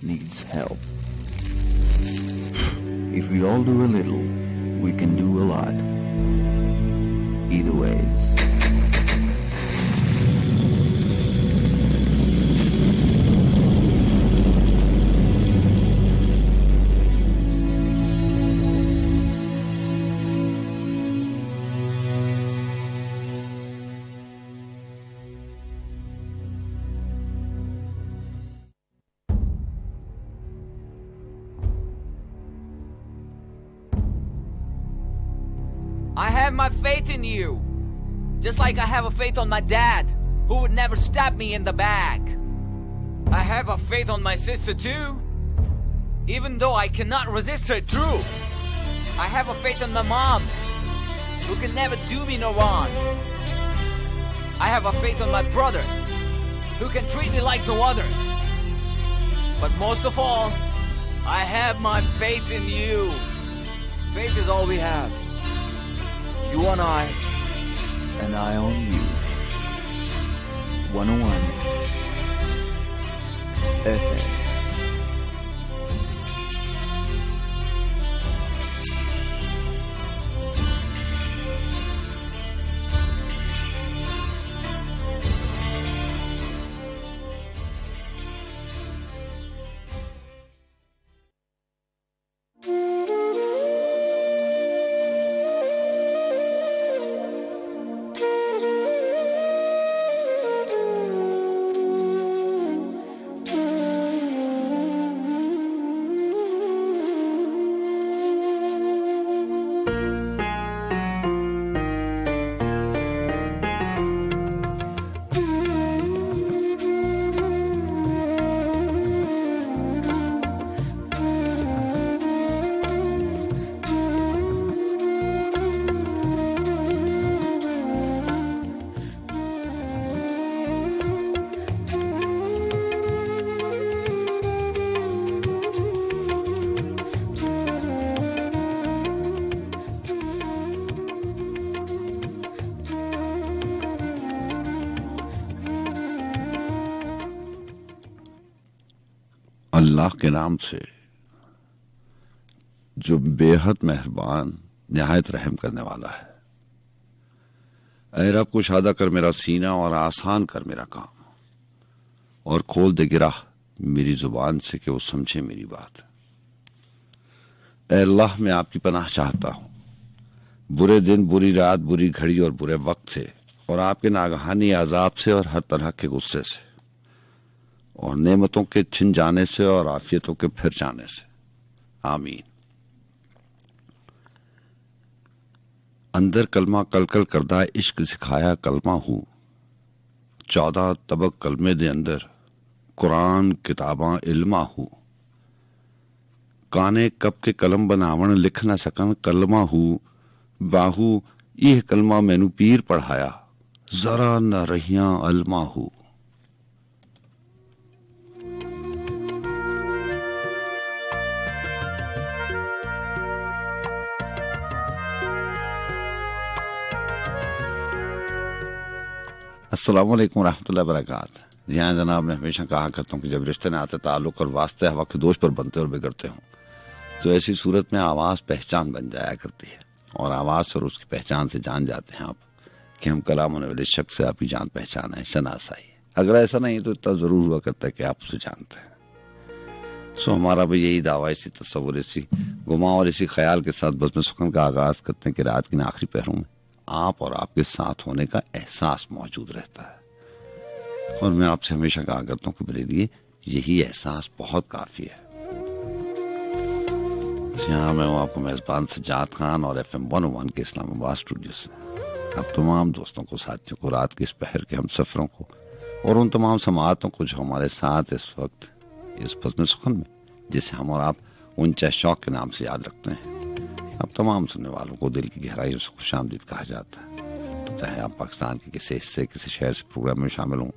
needs help. If we all do a little, we can do a lot. Either ways. I have my faith in you. Just like I have a faith on my dad, who would never stab me in the back. I have a faith on my sister too, even though I cannot resist her true. I have a faith on my mom, who can never do me no wrong. I have a faith on my brother, who can treat me like no other. But most of all, I have my faith in you. Faith is all we have. You on I, And I on you. 101 FM. अल्लाह के नाम से जो बेहद मेहरबान निहायत रहम करने वाला है। ऐ रब कुशादा कर मेरा सीना और आसान कर मेरा काम, और खोल दे गिराह मेरी जुबान से कि वो समझे मेरी बात। ऐ अल्लाह मैं आपकी पनाह चाहता हूँ बुरे दिन, बुरी रात, बुरी घड़ी और बुरे वक्त से, और आपके नागहानी अजाब से और हर तरह के गुस्से से, और नेमतों के छिन जाने से और आफियतों के फिर जाने से। आमीन। अंदर कलमा कलकल करदा इश्क सिखाया कलमा हूं, 14 तबक कलमे दे अंदर कुरान किताबां इल्मा हूं। काने कब के कलम बनावण लिख न सकन कलमा हूं, बाहू यह कलमा मैनू पीर पढ़ाया, जरा न रहियां अलमा हूं। अस्सलाम वालेकुम रहमतुल्लाहि व बरकातहू। जी हाँ जनाब, मैं हमेशा कहा करता हूँ कि जब रिश्ते नाते ताल्लुक और वास्ते हवा के दोष पर बनते और बिगड़ते हों तो ऐसी सूरत में आवाज़ पहचान बन जाया करती है, और आवाज़ और उसकी पहचान से जान जाते हैं आप कि हम कलाम होने वाले शख्स से आपकी जान पहचान है, शनासाई है। अगर ऐसा नहीं तो इतना ज़रूर हुआ करता है कि आप उसे जानते हैं। सो हमारा भी यही दावा, इसी तस्वुर, इसी गुमा और इसी ख्याल के साथ बज़्म सुखन का आगाज़ करते हैं कि रात के आखिरी पहरों में आप और आपके साथ होने का एहसास मौजूद रहता है, और मैं आपसे हमेशा कहा करता हूँ कि मेरे लिए यही एहसास बहुत काफी है। यहाँ मैं हूँ आपको मेजबान सज्जाद खान और FM 101 के इस्लामाबाद स्टूडियो से। आप तमाम दोस्तों को, साथियों को, रात के इस पहर के हम सफरों को, और उन तमाम समातों को जो हमारे साथ इस वक्त इस बज़्म सुखन में, जिसे हम और आप ऊंचा शौक के नाम से याद रखते हैं, अब तमाम सुनने वालों को दिल की गहराइयों से खुशामदीद कहा जाता है। चाहे आप पाकिस्तान के किसी हिस्से, किसी शहर से प्रोग्राम में शामिल हों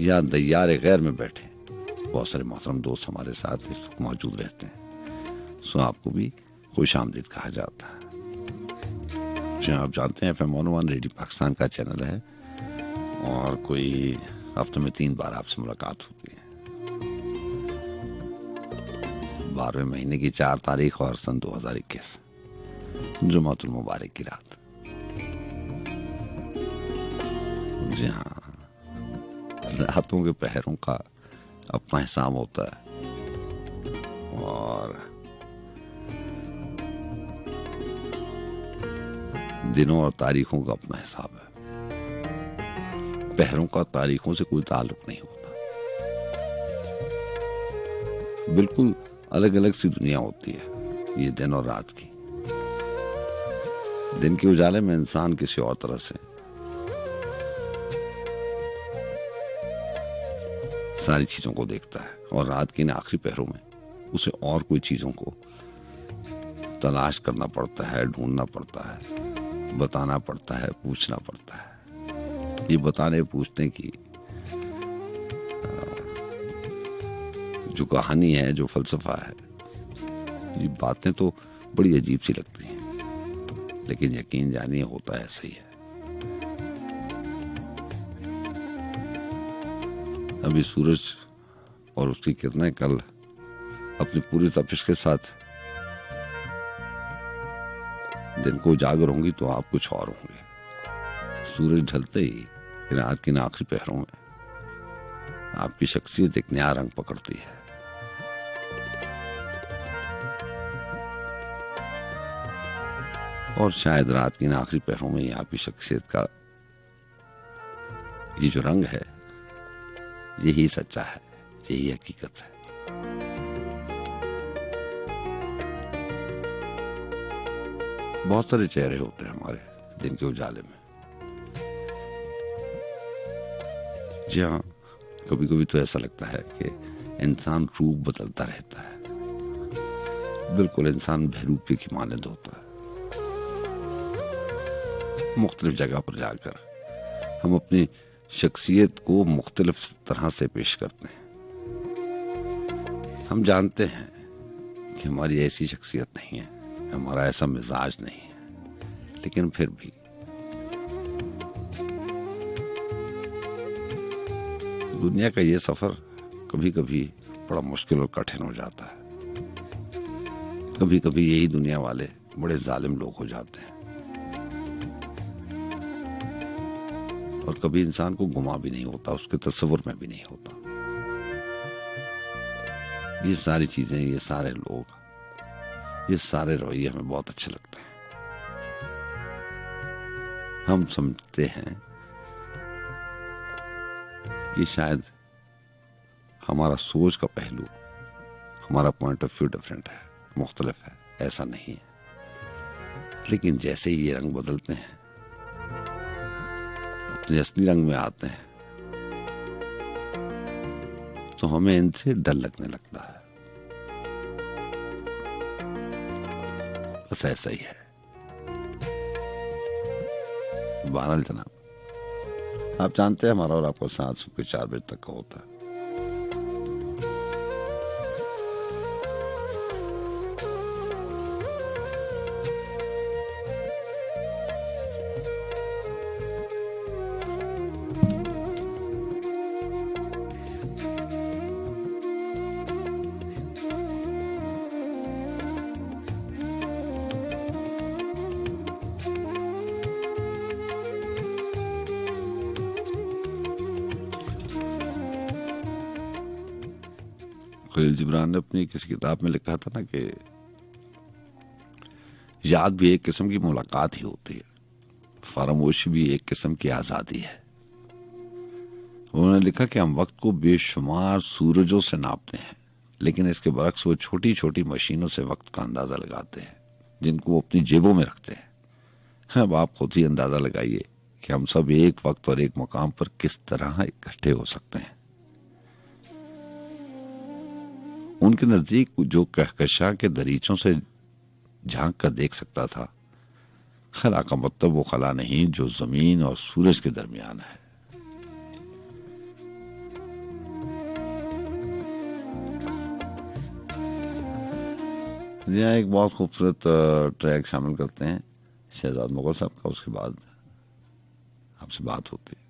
या दयार गैर में बैठे, बहुत सारे मोहतरम दोस्त हमारे साथ इस वक्त मौजूद रहते हैं। सो आपको भी खुशामदीद कहा जाता है। जो आप जानते हैं FM 101 रेडियो पाकिस्तान का चैनल है, और कोई हफ्ते में 3 बार आपसे मुलाकात होती है। 12वें महीने की 4 तारीख और सन 2021 जुमातुल मुबारक की रात। जी हाँ, रातों के पहरों का अपना हिसाब होता है और दिनों और तारीखों का अपना हिसाब है। पहरों का तारीखों से कोई ताल्लुक नहीं होता। बिल्कुल अलग अलग सी दुनिया होती है ये दिन और रात की। दिन के उजाले में इंसान किसी और तरह से सारी चीजों को देखता है और रात के इन आखिरी पहरों में उसे और कोई चीजों को तलाश करना पड़ता है, ढूंढना पड़ता है, बताना पड़ता है, पूछना पड़ता है। ये बताने पूछने की जो कहानी है, जो फलसफा है, ये बातें तो बड़ी अजीब सी लगती हैं, लेकिन यकीन जानिए होता ऐसा ही है। अभी सूरज और उसकी किरणें कल अपनी पूरी तपिश के साथ दिन को उजागर होंगी तो आप कुछ और होंगे। सूरज ढलते ही रात के आखिरी पहरों में आपकी शख्सियत एक नया रंग पकड़ती है। और शायद रात के आखिरी पहरों में ही आपकी शख्सियत का ये जो रंग है, यही सच्चा है, यही हकीकत है। बहुत सारे चेहरे होते हैं हमारे दिन के उजाले में। जी हाँ, कभी कभी तो ऐसा लगता है कि इंसान रूप बदलता रहता है। बिल्कुल इंसान बहरूपी की मानद होता है। मुख्तलिफ जगह पर जाकर हम अपनी शख्सियत को मुख्तलिफ तरह से पेश करते हैं। हम जानते हैं कि हमारी ऐसी शख्सियत नहीं है, हमारा ऐसा मिजाज नहीं है, लेकिन फिर भी दुनिया का ये सफर कभी कभी बड़ा मुश्किल और कठिन हो जाता है। कभी कभी यही दुनिया वाले बड़े जालिम लोग हो जाते हैं और कभी इंसान को गुमा भी नहीं होता, उसके तस्वुर में भी नहीं होता। ये सारी चीजें, ये सारे लोग, ये सारे रवैये हमें बहुत अच्छे लगते हैं। हम समझते हैं कि शायद हमारा सोच का पहलू, हमारा पॉइंट ऑफ व्यू डिफरेंट है, मुख्तलिफ है। ऐसा नहीं है, लेकिन जैसे ही ये रंग बदलते हैं, अपने असली रंग में आते हैं, तो हमें इनसे डर लगने लगता है। बस ऐसा ही है। बहरहाल जनाब, आप जानते हैं हमारा और आपका साथ सुबह के 4 बजे तक का होता है। खलील जिब्रान ने अपनी किसी किताब में लिखा था ना कि याद भी एक किस्म की मुलाकात ही होती है, फरामोशी भी एक किस्म की आजादी है। उन्होंने लिखा कि हम वक्त को बेशुमार सूरजों से नापते हैं, लेकिन इसके बरक्स वो छोटी छोटी मशीनों से वक्त का अंदाजा लगाते हैं, जिनको वो अपनी जेबों में रखते हैं। अब आप खुद ही अंदाजा लगाइए कि हम सब एक वक्त और एक मकाम पर किस तरह इकट्ठे हो सकते हैं। उनके नजदीक जो कहकशां के दरीचों से झांक कर देख सकता था, खला का मतलब वो खला नहीं जो जमीन और सूरज के दरमियान है। यहाँ एक बहुत खूबसूरत ट्रैक शामिल करते हैं शहजाद मुगल साहब का, उसके बाद आपसे बात होती है।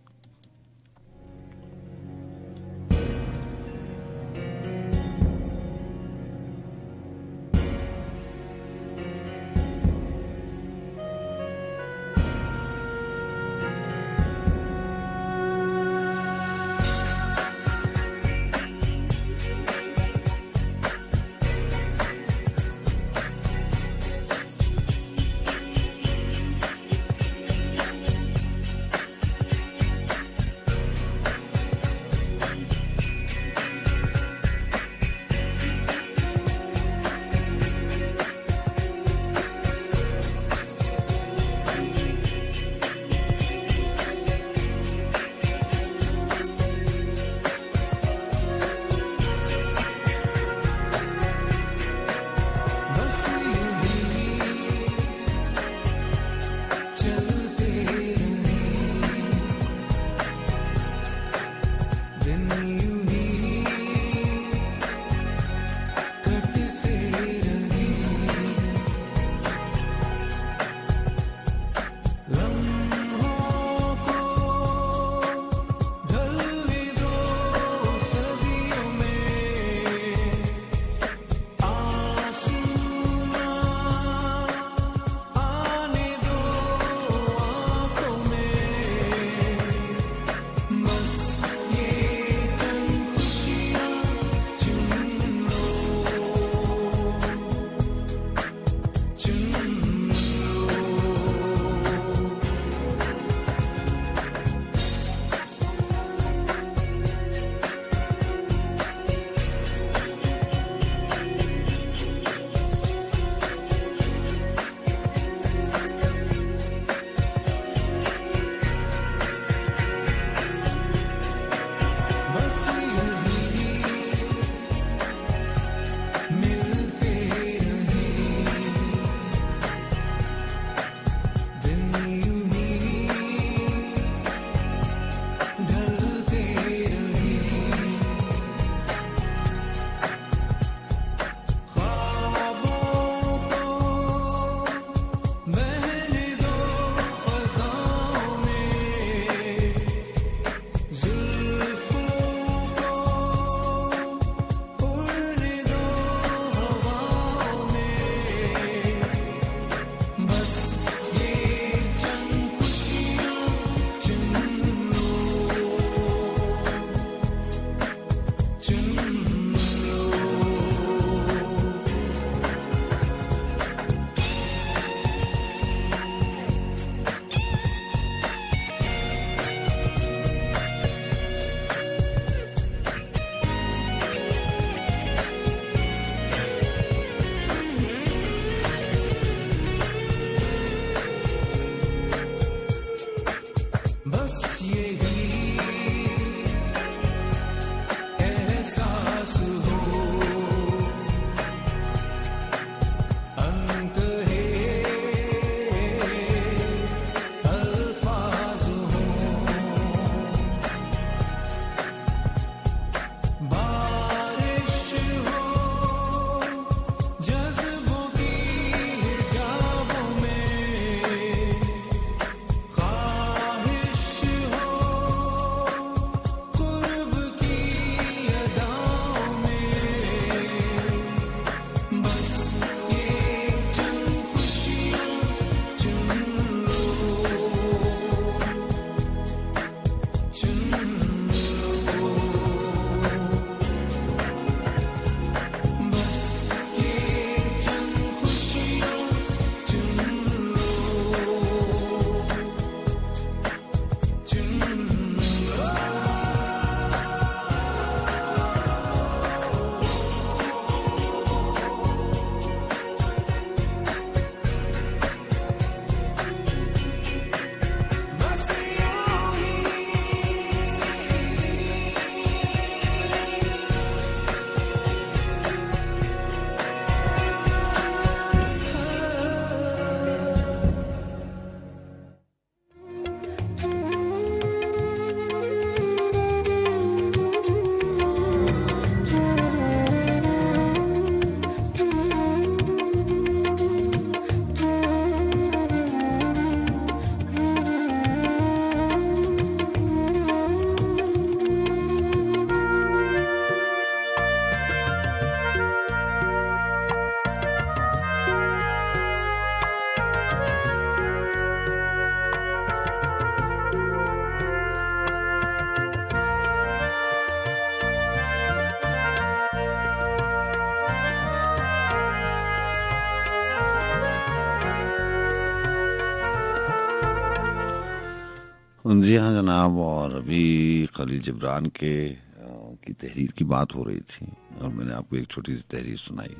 जी हाँ जनाब, और अभी खलील जिब्रान की तहरीर की बात हो रही थी और मैंने आपको एक छोटी सी तहरीर सुनाई।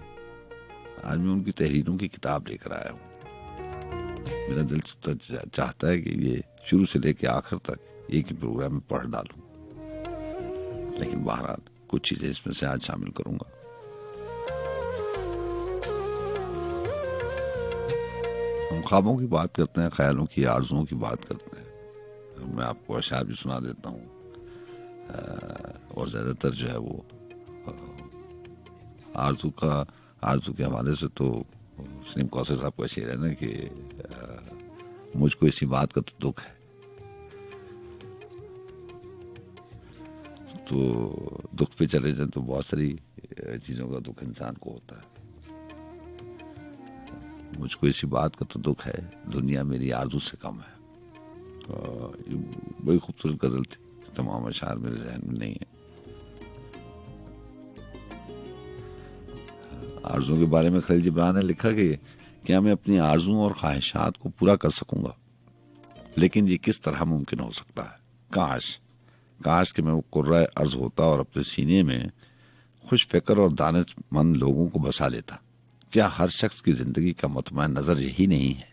आज मैं उनकी तहरीरों की किताब लेकर आया हूँ। मेरा दिल तो चाहता है कि ये शुरू से लेकर आखिर तक एक ही प्रोग्राम में पढ़ डालूं, लेकिन बहरहाल कुछ चीजें इसमें से आज शामिल करूंगा। हम ख्वाबों की बात करते हैं, ख्यालों की, आरजुओं की बात करते हैं। मैं आपको अशार भी सुना देता हूँ, और ज्यादातर जो है वो आरजू के हवाले से तो सलीम कौसर साहब का शेर है ना कि मुझको इसी बात का तो दुख है। तो दुख पे चले जाए तो बहुत सारी चीजों का दुख इंसान को होता है। मुझको इसी बात का तो दुख है, दुनिया मेरी आरजू से कम है। ये बड़ी खूबसूरत गजल थी, तमाम अशार मेरे जहन में नहीं है। आरज़ुओं के बारे में खलील जिब्रान ने लिखा कि क्या मैं अपनी आरज़ुओं और ख्वाहिशात को पूरा कर सकूंगा, लेकिन ये किस तरह मुमकिन हो सकता है। काश कि मैं वो कुर्रा अर्ज होता और अपने सीने में खुश फिक्र और दानिशमंद लोगों को बसा लेता। क्या हर शख्स की जिंदगी का मतमैन नजर यही नहीं है?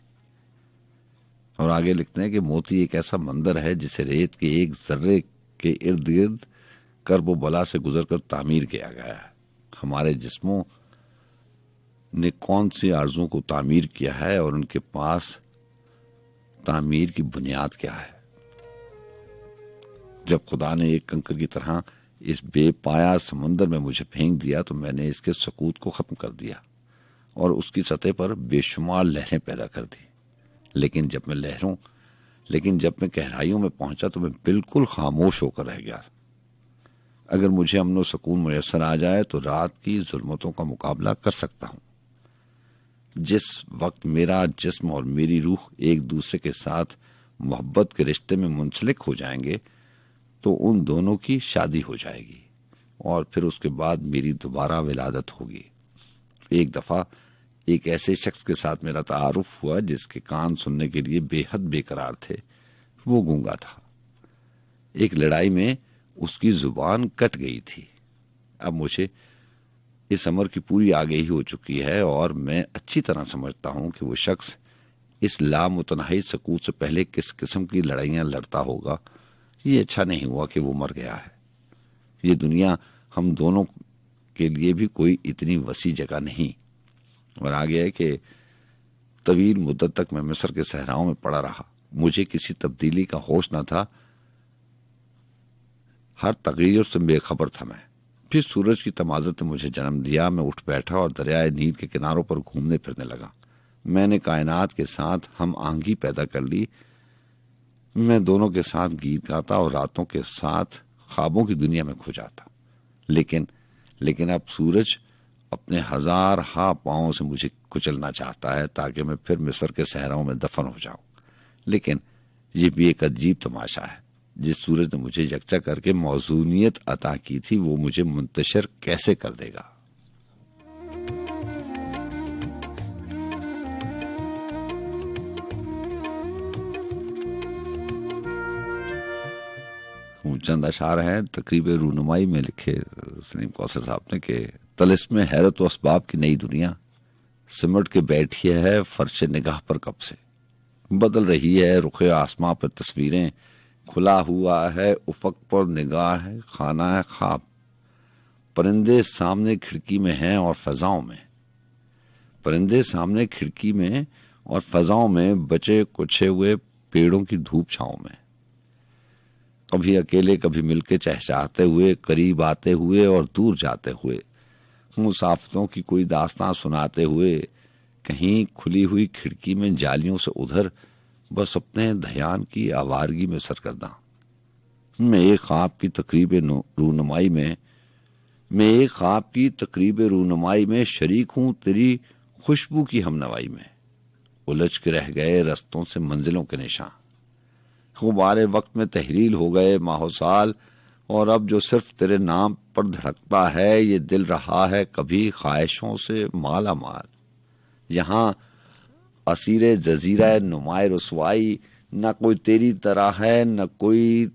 और आगे लिखते हैं कि मोती एक ऐसा मंदिर है जिसे रेत के एक जर्रे के इर्द गिर्द कर्ब बला से गुजरकर तामीर किया गया है। हमारे जिस्मों ने कौन सी आरज़ुओं को तामीर किया है और उनके पास तामीर की बुनियाद क्या है? जब खुदा ने एक कंकर की तरह इस बेपाया समंदर में मुझे फेंक दिया तो मैंने इसके सकूत को खत्म कर दिया और उसकी सतह पर बेशुमार लहरें पैदा कर दी। लेकिन जब मैं गहराइयों में पहुंचा तो मैं बिल्कुल खामोश होकर रह गया। अगर मुझे अमन और सुकून मुयस्सर आ जाए तो रात की जुल्मतों का मुकाबला कर सकता हूं। जिस वक्त मेरा जिस्म और मेरी रूह एक दूसरे के साथ मोहब्बत के रिश्ते में मुंसलिक हो जाएंगे तो उन दोनों की शादी हो जाएगी और फिर उसके बाद मेरी दोबारा विलादत होगी। एक दफा एक ऐसे शख्स के साथ मेरा तारुफ हुआ जिसके कान सुनने के लिए बेहद बेकरार थे। वो गूंगा था। एक लड़ाई में उसकी जुबान कट गई थी। अब मुझे इस अमर की पूरी आगाही हो चुकी है और मैं अच्छी तरह समझता हूं कि वो शख्स इस लामुतनाही सकूत से पहले किस किस्म की लड़ाइयां लड़ता होगा। ये अच्छा नहीं हुआ कि वो मर गया है। ये दुनिया हम दोनों के लिए भी कोई इतनी वसी जगह नहीं। और आगे है कि तवील मुद्दत तक मैं मिस्र के सहराओं में पड़ा रहा। मुझे किसी तब्दीली का होश न था। हर तगीर से बेखबर था मैं। फिर सूरज की तमाज़त ने मुझे जन्म दिया। मैं उठ बैठा और दरियाए नील के किनारों पर घूमने फिरने लगा। मैंने कायनात के साथ हम आहंगी पैदा कर ली। मैं दोनों के साथ गीत गाता और रातों के साथ ख्वाबों की दुनिया में खो जाता। लेकिन अब सूरज अपने हजार पांवों से मुझे कुचलना चाहता है ताकि मैं फिर मिस्र के सहराओं में दफन हो जाऊं। लेकिन यह भी एक अजीब तमाशा है। जिस सूरज ने मुझे यकजा करके मौजूनियत अता की थी वो मुझे मुंतशिर कैसे कर देगा। चंद अशार हैं तकरीब रूनुमाई में लिखे सलीम कौसर साहब ने कि तलिस्म हैरत व असबाब की नई दुनिया सिमट के बैठी है फर्श निगाह पर कब से। बदल रही है रुखे आसमां पर तस्वीरें, खुला हुआ है उफक पर निगाह है खाना है ख्वाब। परिंदे सामने खिड़की में हैं और फजाओं में, परिंदे सामने खिड़की में और फजाओं में बचे कुछे हुए पेड़ों की धूप छाओं में। कभी अकेले कभी मिलके चहचहाते हुए, करीब आते हुए और दूर जाते हुए, मुसाफिरों की कोई दास्तां सुनाते हुए, कहीं खुली हुई खिड़की में जालियों से उधर बस अपने ध्यान की आवारगी में सरकर्दा। मैं एक ख्वाब की तकरीब रूनुमाई में शरीक हूं तेरी खुशबू की हमनवाई में। उलझ के रह गए रस्तों से मंजिलों के निशान, गुब्बारे वक्त में तहरील हो गए माहो साल, और अब जो सिर्फ तेरे नाम पर धड़कता है ये दिल रहा है कभी ख्वाहिशों से माला माल। यहाँ असीरे जजीरा नुमाए रसवाई न कोई तेरी तरह है न कोई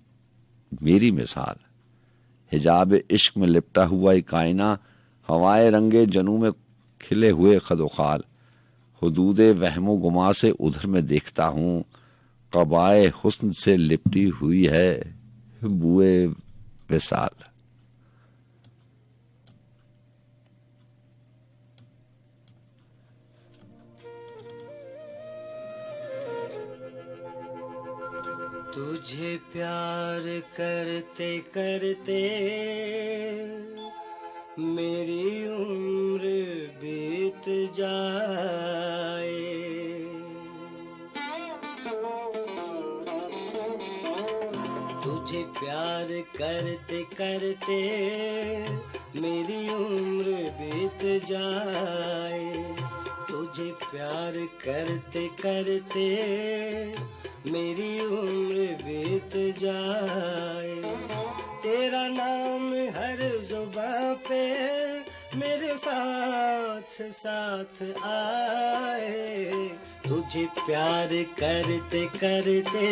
मेरी मिसाल। हिजाब इश्क में लिपटा हुआ एक आईना, हवाए रंगे जनू में खिले हुए खदोखाल। हुदूदे वहमो गुमा से उधर में देखता हूँ, कबाए हुस्न से लिपटी हुई है बुए विसाल। तुझे प्यार करते करते मेरी उम्र बीत जाए। तुझे प्यार करते करते मेरी उम्र बीत जाए। तुझे प्यार करते करते मेरी उम्र बीत जाए। तेरा नाम हर जुबां पे मेरे साथ साथ आए। तुझे प्यार करते करते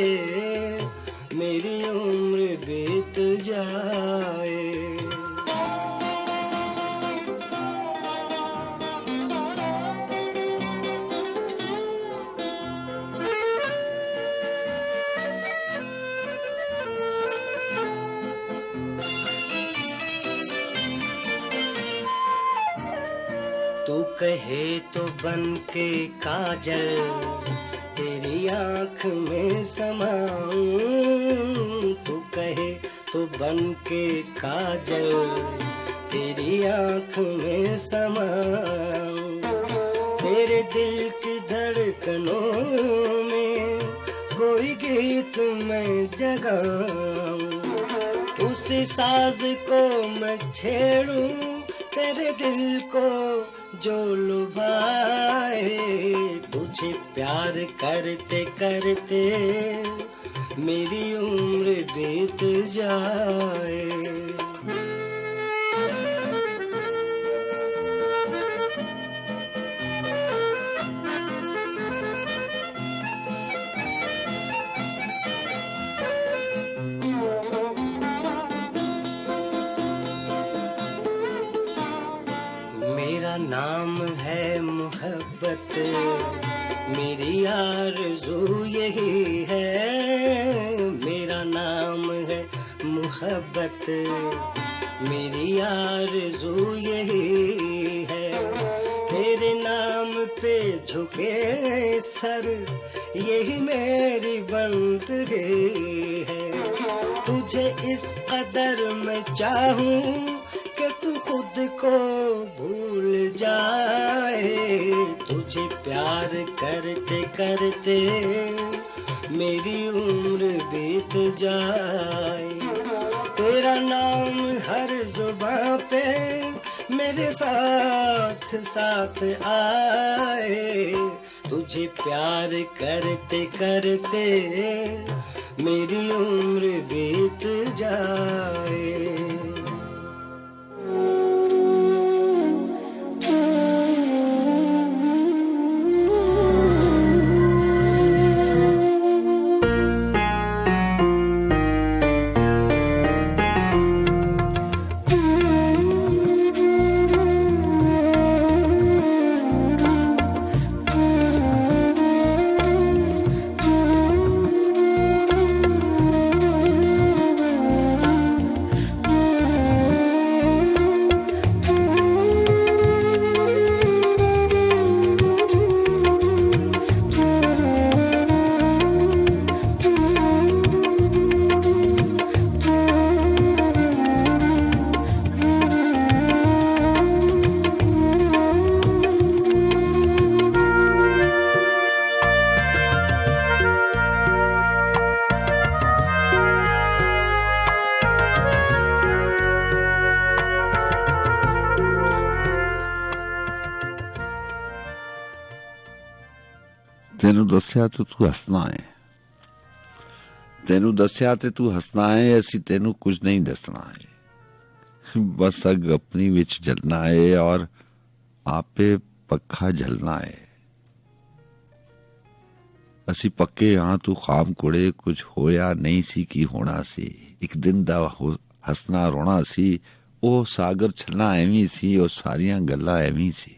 मेरी उम्र बीत जाए। तू कहे तो बन के काजल तेरी आँख में समाऊं। तू कहे तो बन के काजल तेरी आँख में समाऊं। तेरे दिल की धड़कनों में कोई गीत मैं जगाऊं। उस साज को मैं छेड़ूं, तेरे दिल को जो लुभाए। तुझे प्यार करते करते मेरी उम्र बीत जाए। मेरा नाम है मोहब्बत, मेरी आरज़ू यही है। मेरा नाम है मोहब्बत, मेरी आरज़ू यही है। तेरे नाम पे झुके सर यही मेरी बंदगी है। तुझे इस कदर मैं चाहूं कि तू खुद को भूल जाए। तुझे प्यार करते करते मेरी उम्र बीत जाए। तेरा नाम हर जुबां पे मेरे साथ साथ आए। तुझे प्यार करते करते मेरी उम्र बीत जाए। तेनू दस्या तो तू हसना है, तेनू दस्या ते तू हसना है। असी तेनू कुछ नहीं दसना है, बस अग अपनी विच जलना है और आपे पखा झलना है। ਅਸੀਂ ਪੱਕੇ ਹਾਂ ਤੂੰ ਖਾਮ ਕੁੜੇ ਕੁਝ ਹੋਇਆ ਨਹੀਂ ਸੀ ਕੀ ਹੋਣਾ ਸੀ ਇੱਕ ਦਿਨ ਦਾ ਹੱਸਣਾ ਰੋਣਾ ਸੀ ਉਹ ਸਾਗਰ ਛਲਣਾ ਐਵੇਂ ਸੀ ਉਹ ਸਾਰੀਆਂ ਗੱਲਾਂ ਐਵੇਂ ਸੀ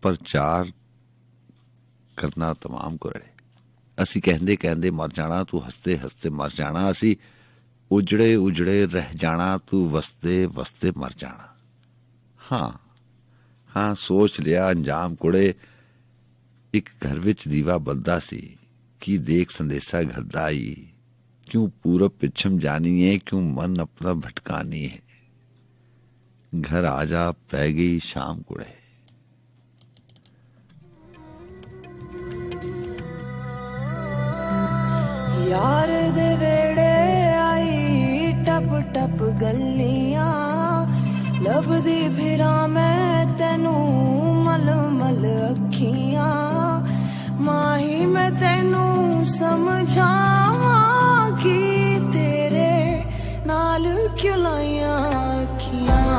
ਪ੍ਰਚਾਰ ਕਰਨਾ तमाम ਕੁੜੇ ਅਸੀਂ ਕਹਿੰਦੇ ਕਹਿੰਦੇ ਮਰ ਜਾਣਾ ਤੂੰ ਹੱਸਦੇ ਹੱਸਦੇ ਮਰ ਜਾਣਾ ਅਸੀਂ ਉਜੜੇ ਉਜੜੇ ਰਹਿ ਜਾਣਾ ਤੂੰ ਵਸਦੇ ਵਸਦੇ ਮਰ ਜਾਣਾ ਹਾਂ ਸੋਚ ਲਿਆ ਅੰਜਾਮ ਕੁੜੇ ਇੱਕ ਘਰ ਵਿੱਚ ਦੀਵਾ ਬਲਦਾ ਸੀ ਕੀ ਦੇਖ ਸੰਦੇਸ਼ਾ घर ਦਾ ਆਈ क्यों पूरब पिछम जानी है क्यों मन अपना भटकानी है घर आजा पै गई शाम कुड़े यार दे वेड़े आई टप टप गलियां लभदी फिरा मैं तेनू मल मल अखियां माही मैं तेनू समझावां कि तेरे नाल क्यों लाइयां अखियां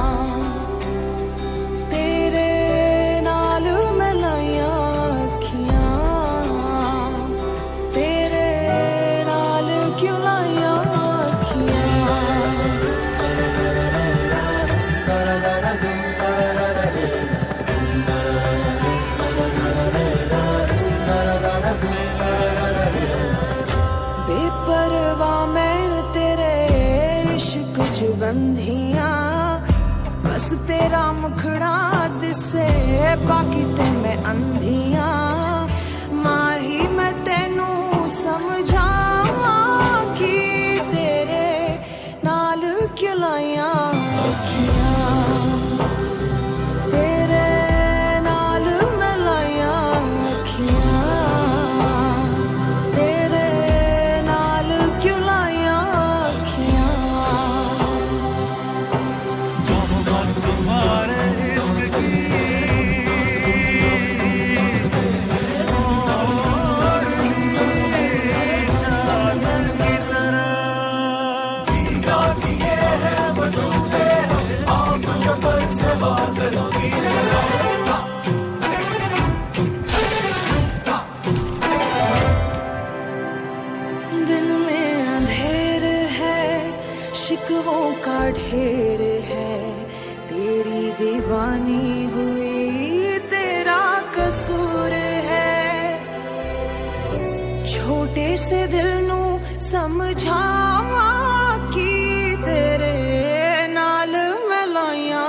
तेरे नाल मैं लाइयां अखियां तेरे नाल क्यों लाइयां बंधियां बस तेरा मुखड़ा दिसे बाकी ते मैं अंधियां माही मैं तेनू समझावां कि तेरे नाल क्यों लाइयां अखियां तेरे नाल मैं लाइयां अखियां तेरे नाल क्यों लाइयां अखियां दिन में अंधेर है शिकवों का ढेर है तेरी दीवानी हुई तेरा कसूर है छोटे से दिल नू समझावा कि तेरे नाल मैं लाइयां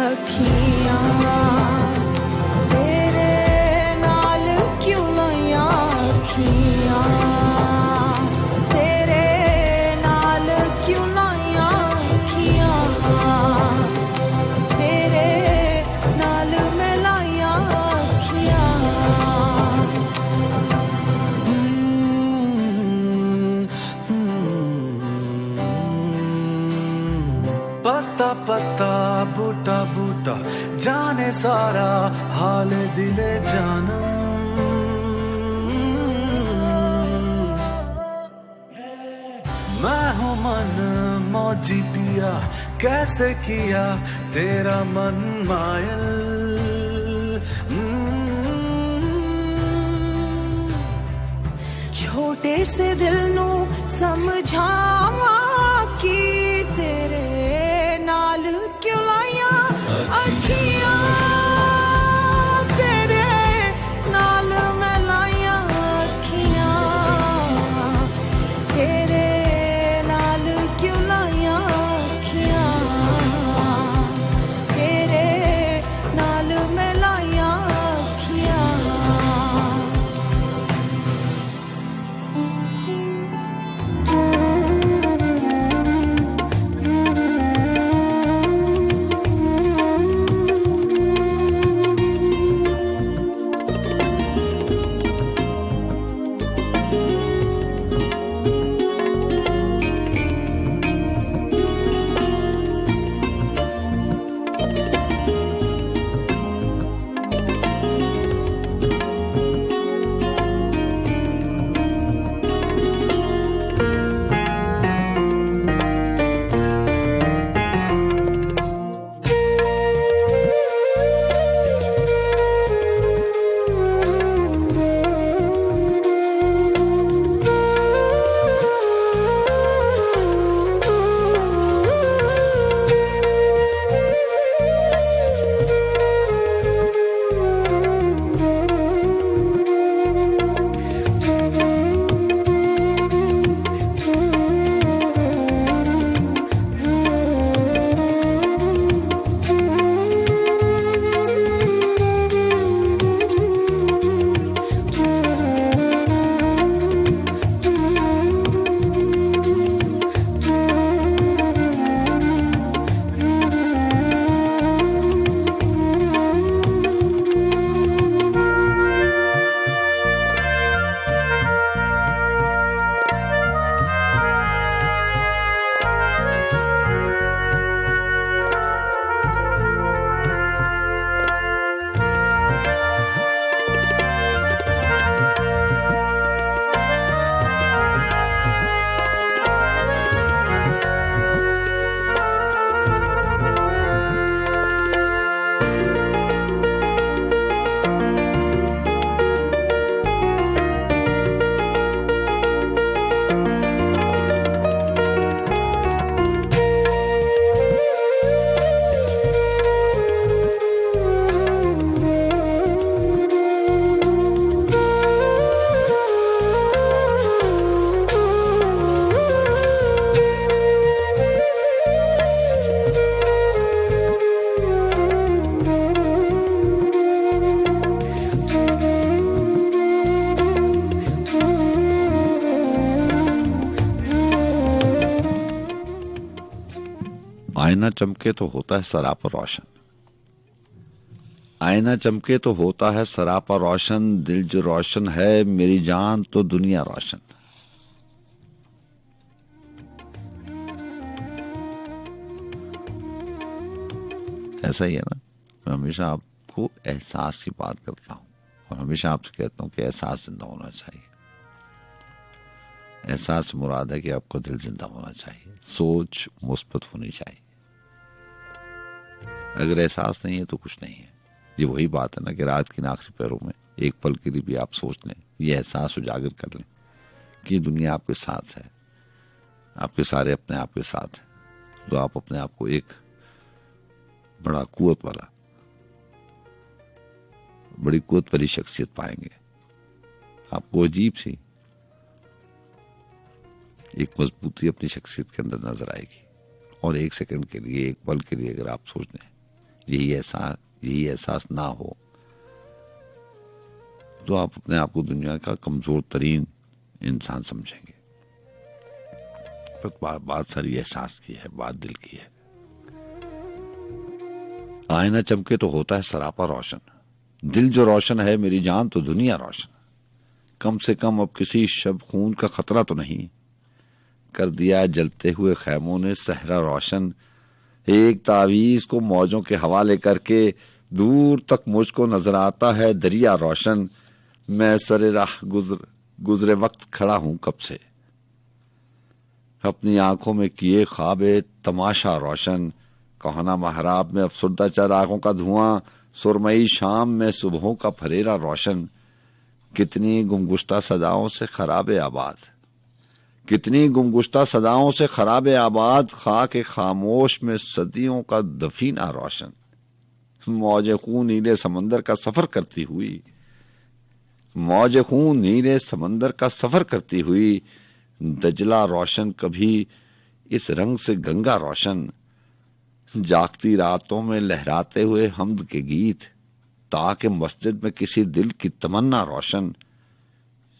अखियां तेरे नाल क्यों लाइयां अखियां तेरे नाल क्यों लाइयां अखियां तेरे नाल मैं लाइयां अखियां पत्ता पत्ता बूटा बूटा जाने सारा हाल दिले जानम मैं हूँ मन मौजी पिया कैसे किया तेरा मन मायल छोटे से दिल नू समझावा कि तेरे नाल क्यों लाइयां अखियां तेरे नाल मैं लाइयां अखियां तेरे नाल क्यों लाइयां अखियां तेरे नाल मैं लाइयां अखियां आईना चमके तो होता है सरापा रोशन, आईना चमके तो होता है सरापा रोशन, दिल जो रोशन है मेरी जान तो दुनिया रोशन। ऐसा ही है ना, मैं हमेशा आपको एहसास की बात करता हूं और हमेशा आपसे कहता हूं कि एहसास जिंदा होना चाहिए। एहसास से मुराद है कि आपका दिल जिंदा होना चाहिए, सोच मुस्बत होनी चाहिए। अगर एहसास नहीं है तो कुछ नहीं है। ये वही बात है ना कि रात की आखिरी पैरों में एक पल के लिए भी आप सोच लें, ये एहसास उजागर कर लें कि दुनिया आपके साथ है, आपके सारे अपने आप के साथ है, तो आप अपने आप को एक बड़ा कुवत वाला, बड़ी कुवत वाली शख्सियत पाएंगे। आपको अजीब सी एक मजबूती अपनी शख्सियत के अंदर नजर आएगी। और एक सेकंड के लिए, एक पल के लिए अगर आप सोच लें यही एहसास ना हो तो आप अपने आप को दुनिया का कमजोर तरीन इंसान समझेंगे। पर बात सारी एहसास की है, बात दिल की है। आईना चमके तो होता है सरापा रोशन, दिल जो रोशन है मेरी जान तो दुनिया रोशन। कम से कम अब किसी शब खून का खतरा तो नहीं, कर दिया जलते हुए खैमों ने सहरा रोशन। एक तावीज को मौजों के हवाले करके दूर तक मुझको नजर आता है दरिया रोशन। मैं सरे राह गुजरे वक्त खड़ा हूं कब से, अपनी आंखों में किए ख्वाबे तमाशा रोशन। कहना महराब में अफसुर्दा चरागों का धुआं, सुरमई शाम में सुबहों का फरेरा रोशन। कितनी गुमगुश्ता सदाओं से खराबे आबाद, कितनी गुमगुश्ता सदाओं से खराबे आबाद, खाके खामोश में सदियों का दफीना रोशन। मौजे खून नीले समंदर का सफर करती हुई, मौजे खून नीले समंदर का सफर करती हुई, दजला रोशन कभी इस रंग से गंगा रोशन। जागती रातों में लहराते हुए हमद के गीत, ताकि मस्जिद में किसी दिल की तमन्ना रोशन।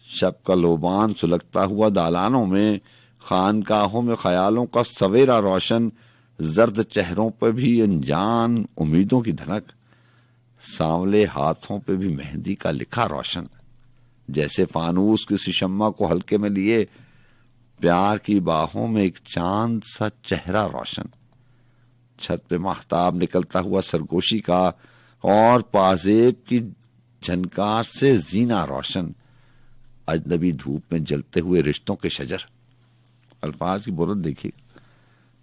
शब का लोबान सुलगता हुआ दालानों में, खानकाहों में ख्यालों का सवेरा रोशन। जर्द चेहरों पर भी अनजान उम्मीदों की धनक, सांवले हाथों पे भी मेहंदी का लिखा रोशन। जैसे फानूस किसी शम्मा को हल्के में लिए, प्यार की बाहों में एक चांद सा चेहरा रोशन। छत पे महताब निकलता हुआ सरगोशी का, और पाजेब की झनकार से जीना रोशन। अजनबी धूप में जलते हुए रिश्तों के शजर, अल्फाज की बुरत देखिएगा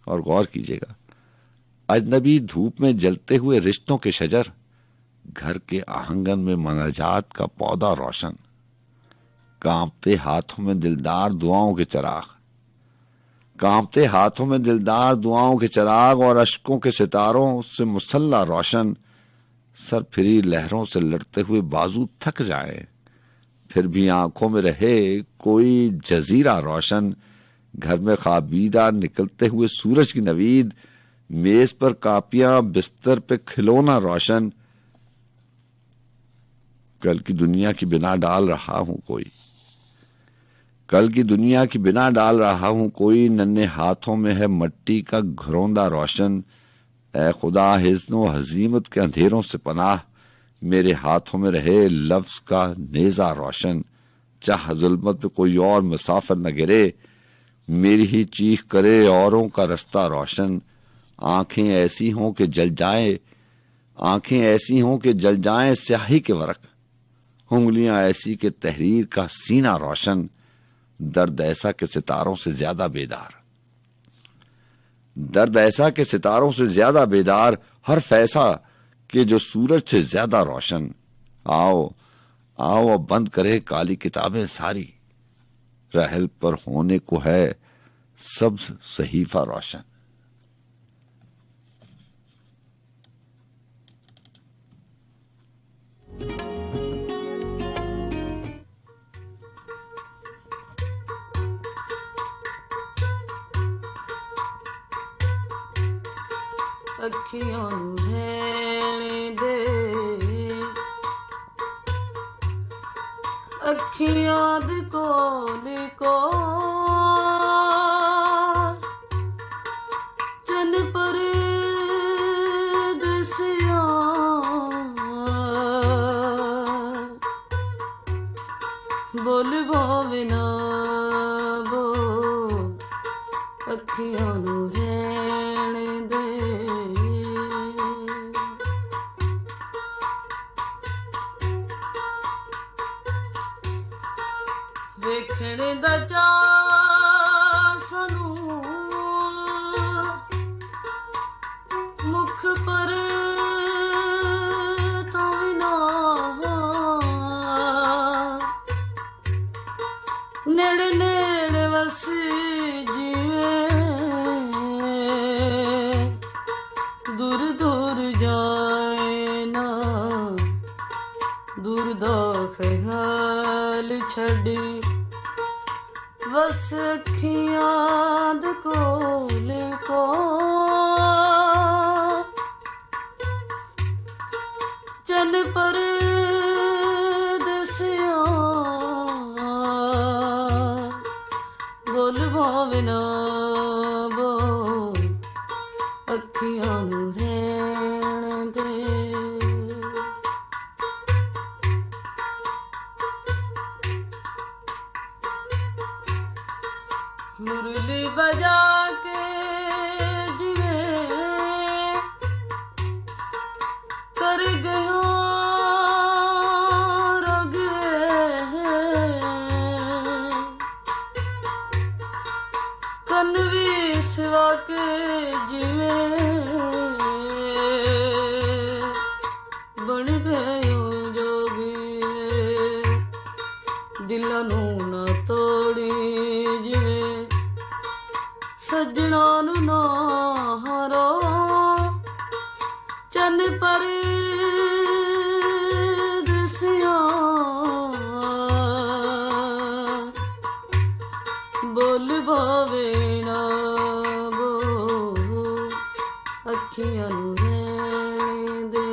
और गौर कीजिएगा। अजनबी धूप में जलते हुए रिश्तों के शजर, घर के आंगन में मनाजात का पौधा रोशन। कांपते हाथों में दिलदार दुआओं के चिराग, कांपते हाथों में दिलदार दुआओं के चिराग, और अश्कों के सितारों से मुसल्ला रोशन। सर फिरी लहरों से लड़ते हुए बाजू थक जाए, फिर भी आंखों में रहे कोई जजीरा रोशन। घर में खाबीदा निकलते हुए सूरज की नवीद, मेज पर कापियां बिस्तर पे खिलौना रोशन। कल की दुनिया की बिना डाल रहा हूं कोई, कल की दुनिया की बिना डाल रहा हूं कोई, नन्हे हाथों में है मट्टी का घरौंदा रोशन। ऐ खुदा हिज़्नो हजीमत के अंधेरों से पनाह, मेरे हाथों में रहे लफ्ज का नेजा रोशन। चाह जुल्मत में कोई और मुसाफिर न गिरे, मेरी ही चीख करे औरों का रास्ता रोशन। आंखें ऐसी हों कि जल जाए, आंखें ऐसी हों कि जल जाए स्याही के वरक, उंगलियां ऐसी कि तहरीर का सीना रोशन। दर्द ऐसा कि सितारों से ज्यादा बेदार, दर्द ऐसा कि सितारों से ज्यादा बेदार, हर्फ ऐसा कि जो सूरज से ज्यादा रोशन। आओ आओ अब बंद करे काली किताबें सारी, रहल पर होने को है सब्ज सहीफा रोशन। अखियों नूं रहने दे, अखियां दे कोल कोल चन परे ਅੱਖੀਆਂ ਨੂੰ ਰਹਿਣ ਦੇ। ਵੇਖਣ ਦਾ ਚਾਅ ਸਾਨੂੰ ਮੁਖ ਪਰ ਤਾਂ ਵੀ ਨਾ, ਨੇੜੇ ਨੇੜੇ ਵਸ ਜਿਵੇਂ ਦੂਰ ਦੂਰ ਜਾਏ ਨਾ, ਦੂਰ ਦਾ ਖਿਆਲ ਛੱਡੀ ਬਸ ਅੱਖੀਆਂ ਦੇ ਕੋਲ ਕੋ। ਚੰਨ ਪਰ ਦਸਿਆ ਬੋਲ ਭਾਵੇਂ ਨਾ ਬੋਲ, ਅੱਖੀਆਂ ਨੂੰ ਰਹਿਣ ਦੇ। ਮੁਰਲੀ ਬਜਾ ਕੇ ਜਿਵੇਂ ਕਰ ਗਿਆ ਕੰਨ ਵੀ ਸਵਾ ਕੇ ਜਿਵੇਂ ਬਣ ਗਏ ਜੋਗੀ, ਦਿਲਾਂ ਨੂੰ ਨਾ ਤੋੜੀ ਜਿਵੇਂ ਸੱਜਣਾ ਨੂੰ ਨਾ ਹਾਰੋ। ਚੰਨ ਪਰ ਦਸਿਆ ਬੋਲ ਭਾਵੇਂ ਨਾ ਬੋਲ, ਅੱਖੀਆਂ ਨੂੰ ਰਹਿਣ ਦੇ।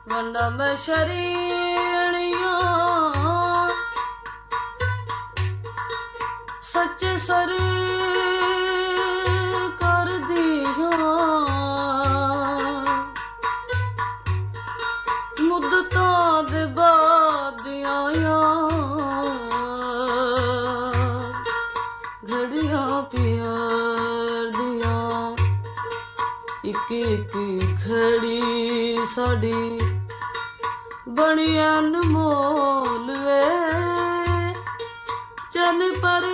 ਵੰਡਾ ਮੈਂ ਸ਼ਰੀਣੀਆਂ ਸੱਚੇ ਸਰ ਕਰਦੀਆਂ, ਮੁੱਦਤਾਂ ਦੇ ਬਾਅਦ ਆਇਆ ਘੜੀਆਂ ਪਿਆਰ ਦੀਆਂ। ਇੱਕ ਇੱਕ ਘੜੀ ਸਾਡੀ ਬਣੀ ਅਨਮੋਲ ਵੇ, ਚੰਨ ਪਰ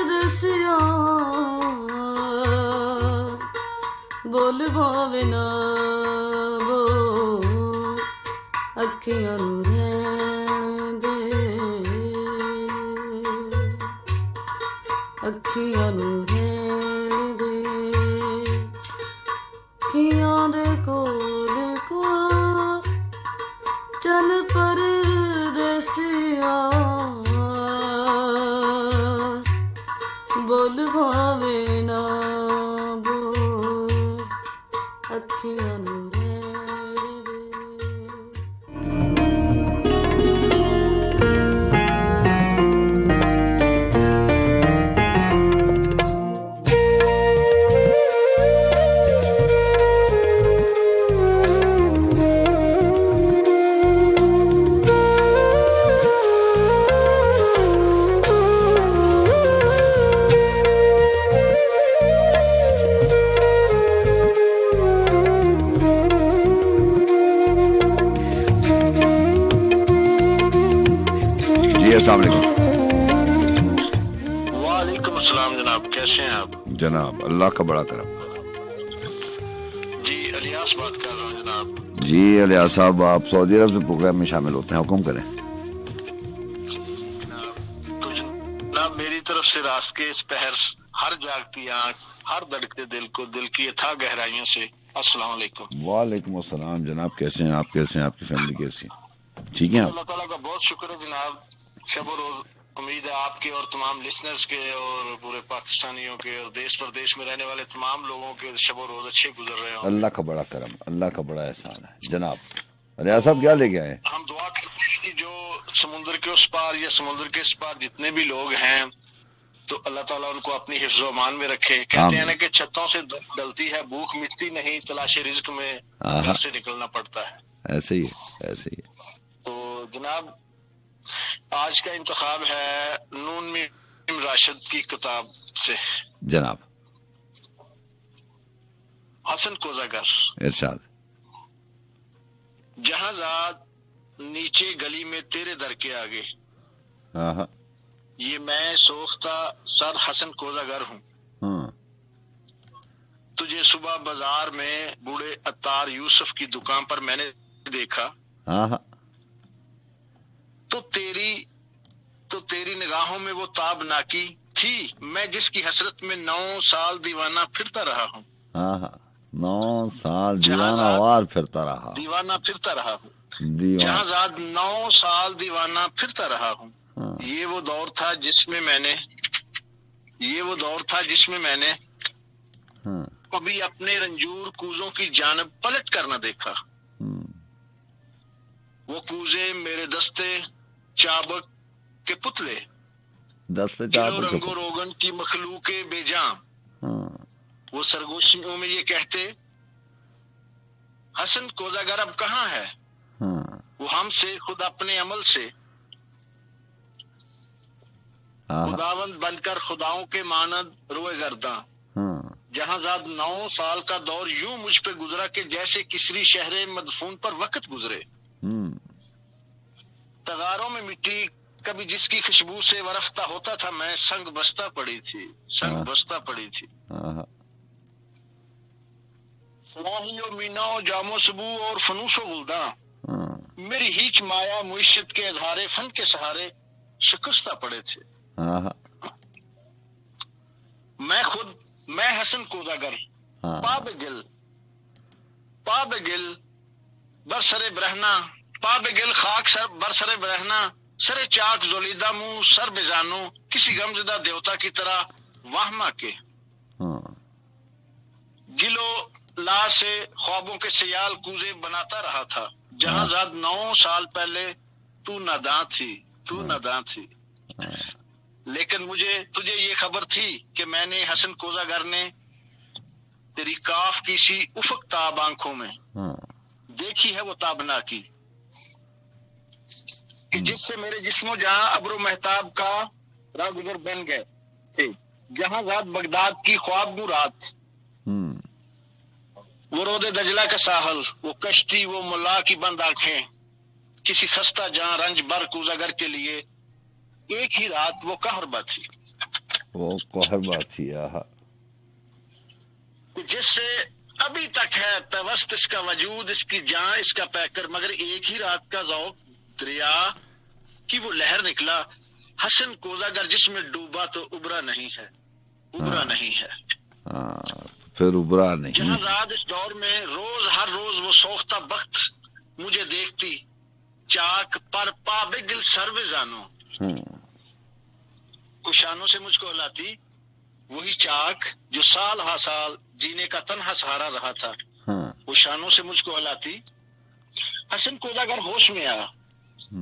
ਦਸਿਆ ਬੋਲ ਭਾਵੇਂ ਨਾ ਬੋਲ, ਅੱਖੀਆਂ ਨੂੰ ਰਹਿਣ ਦੇ। ਅੱਖੀਆਂ ਨੂੰ ਰਹਿਣ ਦੇ, ਅੱਖੀਆਂ ਦੇ ਕੋਲ ਕੋ। ਚੰਨ ਪਰ ਦਸਿਆ ਬੋਲ ਭਾਵੇਂ ਨਾ ਬੋਲ, ਅੱਖੀਆਂ ਨੂੰ ਰਹਿਣ ਦੇ। अस्सलाम वालेकुम। वालेकुम अस्सलाम जनाब, कैसे हैं आप? जनाब अल्लाह का बड़ा करम। जी इलियास बात कर रहा हूँ जनाब। जी इलियास साहब, आप सऊदी अरब से प्रोग्राम में शामिल होते हैं, हुक्म करें। तो जनाब मेरी तरफ से रात के इस पहर हर जागती आंख, हर धड़कते दिल को दिल की अथाह गहराइयों से अस्सलाम वालेकुम। वालेकुम अस्सलाम जनाब, कैसे हैं आप? कैसे हैं? आपकी फैमिली कैसी है? ठीक है आप? अल्लाह ताला का बहुत शुक्र है जनाब। शब रोज उम्मीद है आपके और तमाम लिसनर्स के और पूरे पाकिस्तानियों के और देश प्रदेश में रहने वाले तमाम लोगों के शब रोज अच्छे गुजर रहे हों। अल्लाह का बड़ा करम, अल्लाह का बड़ा एहसान है जनाब। अलिया साहब क्या लेके आए? हम दुआ करते हैं कि जो समुद्र के उस पार या समुद्र के इस पार जितने भी लोग हैं, तो अल्लाह ताला उनको अपनी हिफ्ज़ व अमान में रखे। कहते हैं ना कि छतों से डलती है भूख, मिटती नहीं, तलाश रिज्क में घर से निकलना पड़ता है। ऐसे ही है, ऐसे ही है। तो जनाब आज का इंतखाब है नून मीम राशिद की किताब से। जनाब हसन कोज़ागर। इरशाद। जहाजाद नीचे गली में तेरे दर के आगे, हाँ ये मैं सोख्ता सर हसन कोज़ागर हूँ। हाँ तुझे सुबह बाजार में बूढ़े अत्तार यूसुफ की दुकान पर मैंने देखा, हाँ तो तेरी निगाहों में वो ताब नाकी थी, मैं जिसकी हसरत में 9 साल दीवाना फिरता रहा हूँ। हाँ 9 साल दीवाना वार फिरता रहा। दीवाना फिरता रहा हूँ। दीवाना जहाजाद 9 साल दीवाना फिरता रहा हूँ। हाँ। ये वो दौर था जिसमें मैंने हाँ। कभी अपने रंजूर कूजों की जानब पलट कर न देखा। वो कूजे मेरे दस्ते चाबक के पुतले, दस्ते किलो चाबक रंगो रोगन की मखलूके बेजाम। हाँ। वो सरगोशियों में ये कहते, हसन कोज़ागर अब कहाँ है? हाँ। वो हमसे खुद अपने अमल से हाँ। खुदावंद बनकर खुदाओं के मानद रोए गर्दा। हाँ। जहाजाद 9 साल का दौर यूं मुझ पे गुजरा कि जैसे किसरी शहरे मदफून पर वक्त गुजरे। तगारों में मिट्टी कभी जिसकी खुशबू से वरफ्ता होता था, मैं संग बस्ता पड़ी थी। सलाहियो मीनाओ जामो सबू और फनूसो गुलदा, मेरी हीच माया मुइश्शत के अजहारे फन के सहारे शिकस्ता पड़े थे। मैं हसन कोज़ागर पाबगिल बरसरे बरहना, पाबगिल खाक सर बरसरे बरहना, सरे चाक जोलीदा मुंह सर बेजानो, किसी गमज़दा देवता की तरह वाहमा के गिलो ला से ख्वाबों के सियाल कूजे बनाता रहा था। जहाजाद 9 साल पहले तू नादां थी, लेकिन तुझे ये खबर थी कि मैंने हसन कोज़ागर ने तेरी काफ की सी उफक ताब आंखों में देखी है वो ताबना की, कि जिससे मेरे जिस्मो जहां अब्रो महताब का रागुजर बन गए थे। जहाजाद बगदाद की ख्वाब रात, वो रोदे दजला का साहल, वो कश्ती, वो मुल्ला की बंद आंखें, किसी खस्ता जहां रंज बर कोज़ागर के लिए एक ही रात वो कहरबा थी। जिससे अभी तक है तवस्त इसका वजूद, इसकी जान, इसका पैकर, मगर एक ही रात का ज़ौक़ दरिया की वो लहर निकला। हसन कोज़ागर जिसमें डूबा तो उबरा नहीं है। फिर उबरा नहीं। जहाजाद इस दौर में हर रोज वो सोख्ता बख्त मुझे देखती, चाक पर पाबेगिल सर्वे जानो, कुशानों से मुझको हिलाती, वही चाक जो साल हा साल जीने का तन्हा सहारा रहा था, वो शानों से मुझको हिलाती। हसन कोज़ागर होश में आ,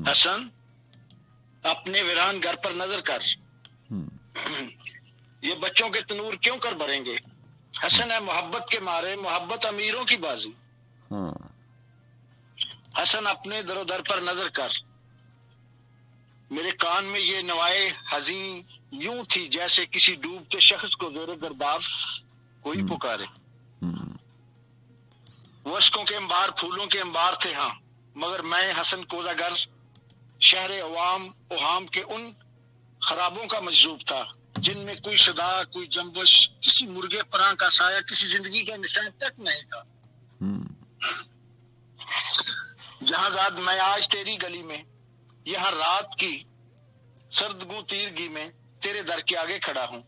हसन अपने वीरान घर पर नजर कर, ये बच्चों के तनूर क्यों कर भरेंगे? हसन है मोहब्बत के मारे, मोहब्बत अमीरों की बाजी। हसन अपने दरोदर पर नजर कर, मेरे कान में ये नवाए हज़ीं यूं थी जैसे किसी डूबते शख्स को ज़ोरे गर्दाब कोई पुकारे। वस्कों के अंबार, फूलों के अंबार थे हाँ, मगर मैं हसन कोज़ागर शहर अवाम ओहाम के उन खराबों का मजजूब था जिनमें कोई सदा, कोई जंबश, किसी मुर्गे परां का साया, किसी जिंदगी का निशान तक नहीं था। जहाजाद मैं आज तेरी गली में, यहाँ रात की सर्दगू तीरगी में तेरे दर के आगे खड़ा हूँ।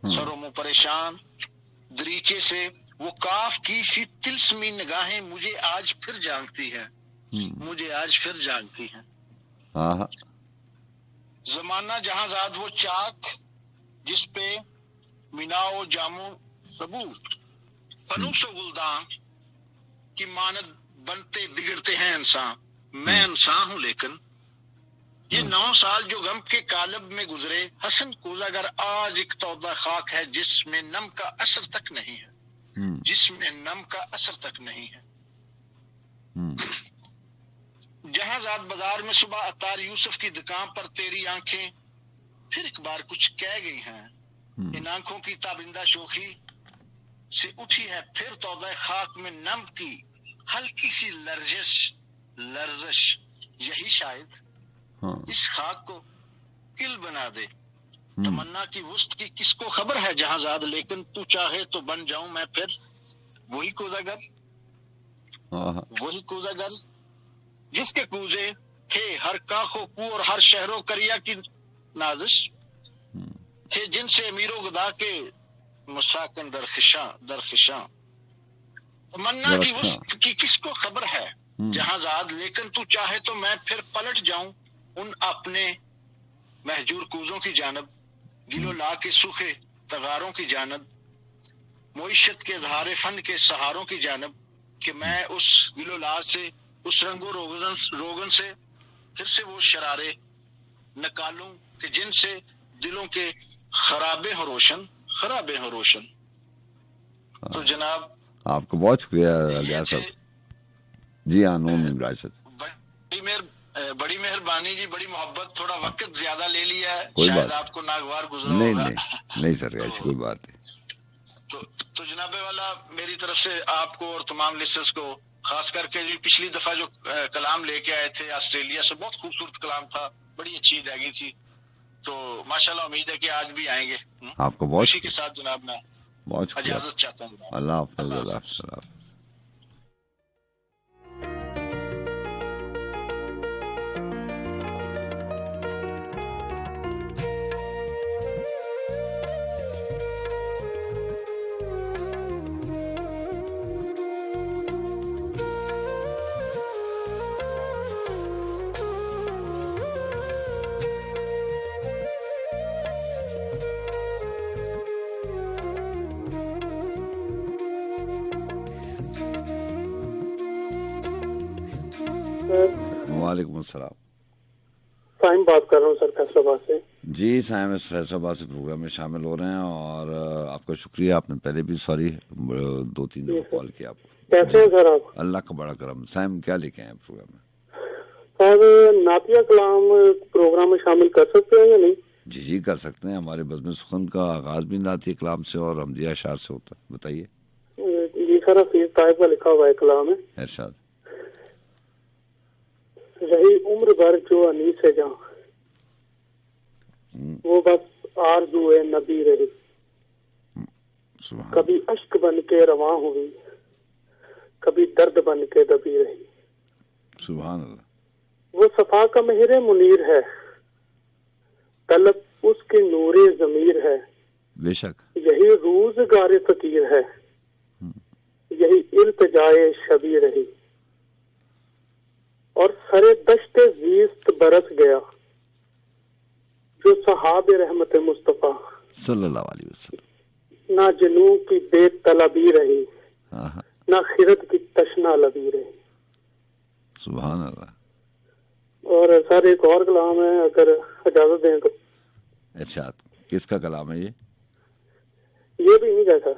सरों मुंह परेशान दरीचे से वो काफ की सी तिलस्मी निगाहें मुझे आज फिर जानती है, जमाना जहाजाद वो चाक जिस पे मिनाओ जामो सबू फनूसो गुलदान की मानद बनते बिगड़ते हैं इंसान। मैं इंसान हूं, लेकिन ये 9 साल जो गम के कालब में गुजरे, हसन कोज़ागर आज एक तौबा खाक है जिसमें नम का असर तक नहीं है, जहांजाद बाजार में सुबह अतार यूसुफ की दुकान पर तेरी आंखें फिर एक बार कुछ कह गई हैं। इन आंखों की ताबिंदा शोखी से उठी है फिर तौबा खाक में नम की हल्की सी लर्जिश यही शायद इस खाक को किल बना दे। तमन्ना की वुस्त की किसको खबर है जहांजाद, लेकिन तू चाहे तो बन जाऊं मैं फिर वही कूजागर जिसके कूजे थे हर काखो कू और हर शहरों करिया की नाजिश थे, जिनसे अमीरों गदा के मुसाकिन दरखिशां। तमन्ना की वुस्त की किसको खबर है जहांजाद, लेकिन तू चाहे तो मैं फिर पलट जाऊं उन अपने महजूर कूजों की जानब, गिलो ला के सूखे तगारों की जानब, मुइशत के धारे फन के सहारों की जानब, कि मैं उस गिलो ला से उस रंगो रोगन से फिर से वो शरारे निकालूं कि जिनसे दिलों के खराबे हो रोशन। तो जनाब आपको बहुत शुक्रिया अलियास साहब जी। हाँ नून इमराज साहब, बड़ी मेहरबानी जी, बड़ी मोहब्बत, थोड़ा वक्त ज्यादा ले लिया है, कोई शायद बात आपको नागवार गुजरा नहीं, होगा। नहीं सर ऐसी कोई बात नहीं। तो जनाबे वाला मेरी तरफ से आपको और तमाम लिस्टर्स को, खास करके जी पिछली दफा जो कलाम लेके आए थे ऑस्ट्रेलिया से, बहुत खूबसूरत कलाम था, बड़ी अच्छी अदायगी थी, तो माशाल्लाह उम्मीद है कि आज भी आएंगे। आपको बहुत खुशी के साथ जनाब मैं बहुत इजाजत चाहता हूँ। अल्लाह हाफ़िज़। वालेकुम अस्सलाम। साइम बात कर रहा हूँ सर फैसलाबाद से। जी साइम इस फैसलाबाद से प्रोग्राम में शामिल हो रहे हैं और आपका शुक्रिया, आपने पहले भी 2-3 दफा कॉल किया आपको। कैसे हैं सर आप? अल्लाह का बड़ा करम। साइम क्या लेके आए प्रोग्राम में? सर नातिया कलाम प्रोग्राम में शामिल कर सकते हैं या नहीं? जी कर सकते हैं। हमारे बज़्म सुखन का आगाज भी नातिया कलाम से और हमदिया अशार से होता है। बताइए। जी सर हफीज ताइब का लिखा हुआ है कलाम है। इरशाद। रही उम्र भर जो अनीस है जहाँ, वो बस आरज़ू है नबी रही, कभी अश्क बन के रवां हुई, कभी दर्द बन के दबी रही। सुभान अल्लाह। वो सफा का मेहरे मुनीर है, तलब उसके नूरे ज़मीर है, बेशक यही रोज़गार फकीर है, यही इल्तिजाए शबी रही। और सरे दश्ते ज़ीस्त बरस गया जो सहाबे रहमत मुस्तफा सल्लल्लाहु अलैहि वसल्लम। ना जनू की बेतलबी रही, ना खिरत की तशना लबी रही। सुभान अल्लाह। और सर एक और कलाम है, अगर इजाजत दें तो। इरशाद। किसका कलाम है ये? ये भी नहीं कहता।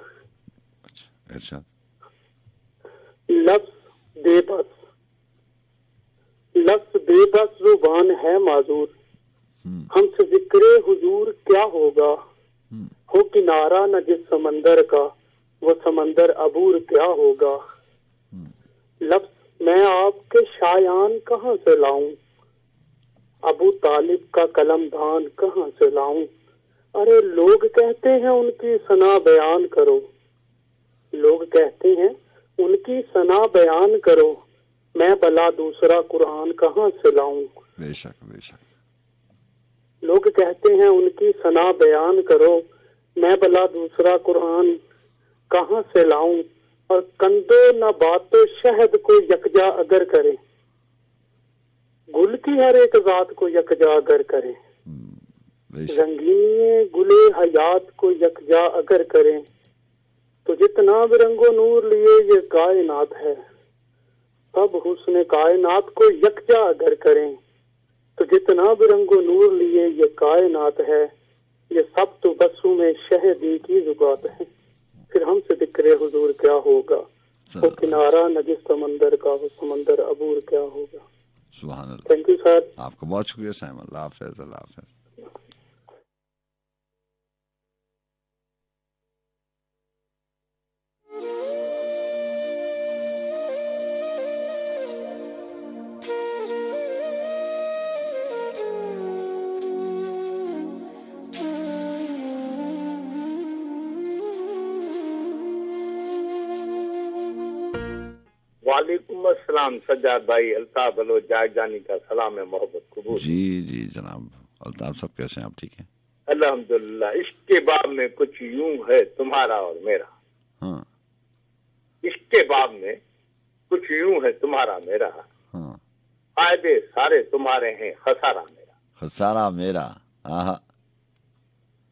अच्छा इरशाद। लफ्ज़ बेबस जुबान है माजूर, हमसे जिक्रे हुजूर क्या होगा, हो किनारा न जिस समंदर का, वो समंदर अबूर क्या होगा। लफ्ज़ मैं आपके शायान कहाँ से लाऊं, अबू तालिब का कलम धान कहाँ से लाऊं। अरे लोग कहते हैं उनकी सना बयान करो, लोग कहते हैं उनकी सना बयान करो, मैं भला दूसरा कुरान कहाँ से लाऊं। बेशक बेशक। लोग कहते हैं उनकी सना बयान करो, मैं भला दूसरा कुरान कहाँ से लाऊं। और कंदो न बातो शहद को यकजा अगर करे, गुल की हर एक जात को यकजा अगर करे, रंगीन गुले हयात को यकजा अगर करे, तो जितना भी रंगो नूर लिए ये कायनात है, सब हुस्न कायनात को यकजा अगर करें, तो जितना भी रंगो नूर लिए ये कायनात है, ये सब तो बसों में शहदी की जुगात है। फिर हमसे जिक्रे हुजूर क्या होगा, वो किनारा न जिस समंदर का, वो समंदर अबूर क्या होगा। सुभान अल्लाह। Thank you sir. आपका बहुत शुक्रिया साइम। अल्लाह हाफिज। अल्लाह हाफिज। वालेकुम अस्सलाम सज्जाद भाई, अल्ताफ बलोच जागजानी का सलाम है, मोहब्बत कबूल। जी जी जनाब अल्ताफ साहब कैसे हैं आप? ठीक हैं अल्हम्दुलिल्लाह। इश्क के बाब में कुछ यूं है तुम्हारा और मेरा। हाँ इश्क के बाब में कुछ यूं है तुम्हारा मेरा। हाँ फायदे सारे तुम्हारे हैं, खसारा मेरा। खसारा मेरा। हाँ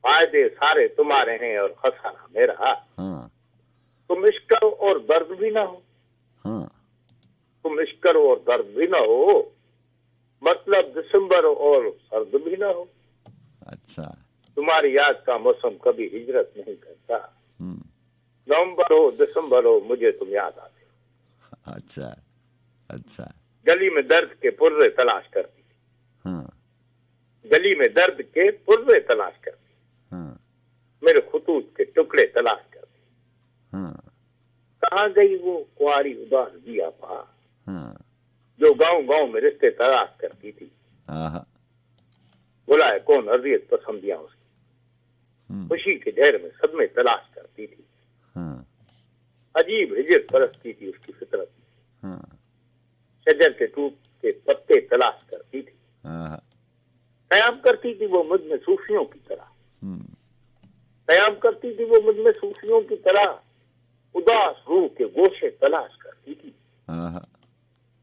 फायदे सारे तुम्हारे हैं और खसारा मेरा। हाँ तुम इश्क करो और दर्द भी ना हो। हाँ तुम इश्क करो और दर्द भी ना हो, मतलब दिसंबर और सर्द भी ना हो। अच्छा। तुम्हारी याद का मौसम कभी हिजरत नहीं करता। नवंबर हो दिसंबर हो मुझे तुम याद आते हो। अच्छा अच्छा। गली में दर्द के पुर्जे तलाश करती थी। हाँ गली में दर्द के पुर्जे तलाश करती। हाँ मेरे खुतूत के टुकड़े तलाश करती। हाँ कहाँ गई वो कुआरी उदास दिया पा, हाँ जो गांव गांव में रिश्ते तलाश करती थी। हाँ बुलाए कौन अजियत पसंदियां उसकी, खुशी के ढेर में सदमे तलाश करती थी। हाँ अजीब हिजरत परस्ती थी उसकी फितरत। हाँ शजर के टूट के पत्ते तलाश करती थी। हाँ कयाम करती थी वो मुझ में सूफियों की तरह। कयाम करती थी वो मुझ में सूफियों की तरह। उदास रूह के गोशे तलाश करती थी। हाँ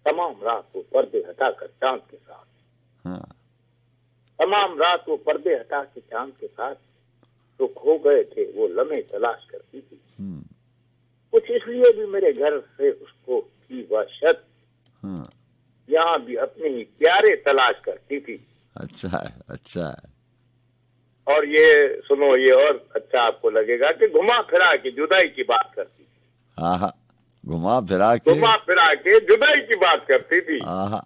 तमाम रात वो पर्दे हटाकर चांद के साथ। हाँ तमाम रात वो पर्दे हटा के चांद के साथ तो खो गए थे वो लम्हे तलाश करती थी। कुछ इसलिए भी मेरे घर से उसको की वहशत, हाँ यहाँ भी अपने ही प्यारे तलाश करती थी। अच्छा है अच्छा है। और ये सुनो, ये और अच्छा आपको लगेगा कि घुमा फिरा के जुदाई की बात करती थी। हाँ हाँ घुमा फिरा के जुदाई की बात करती थी। हाँ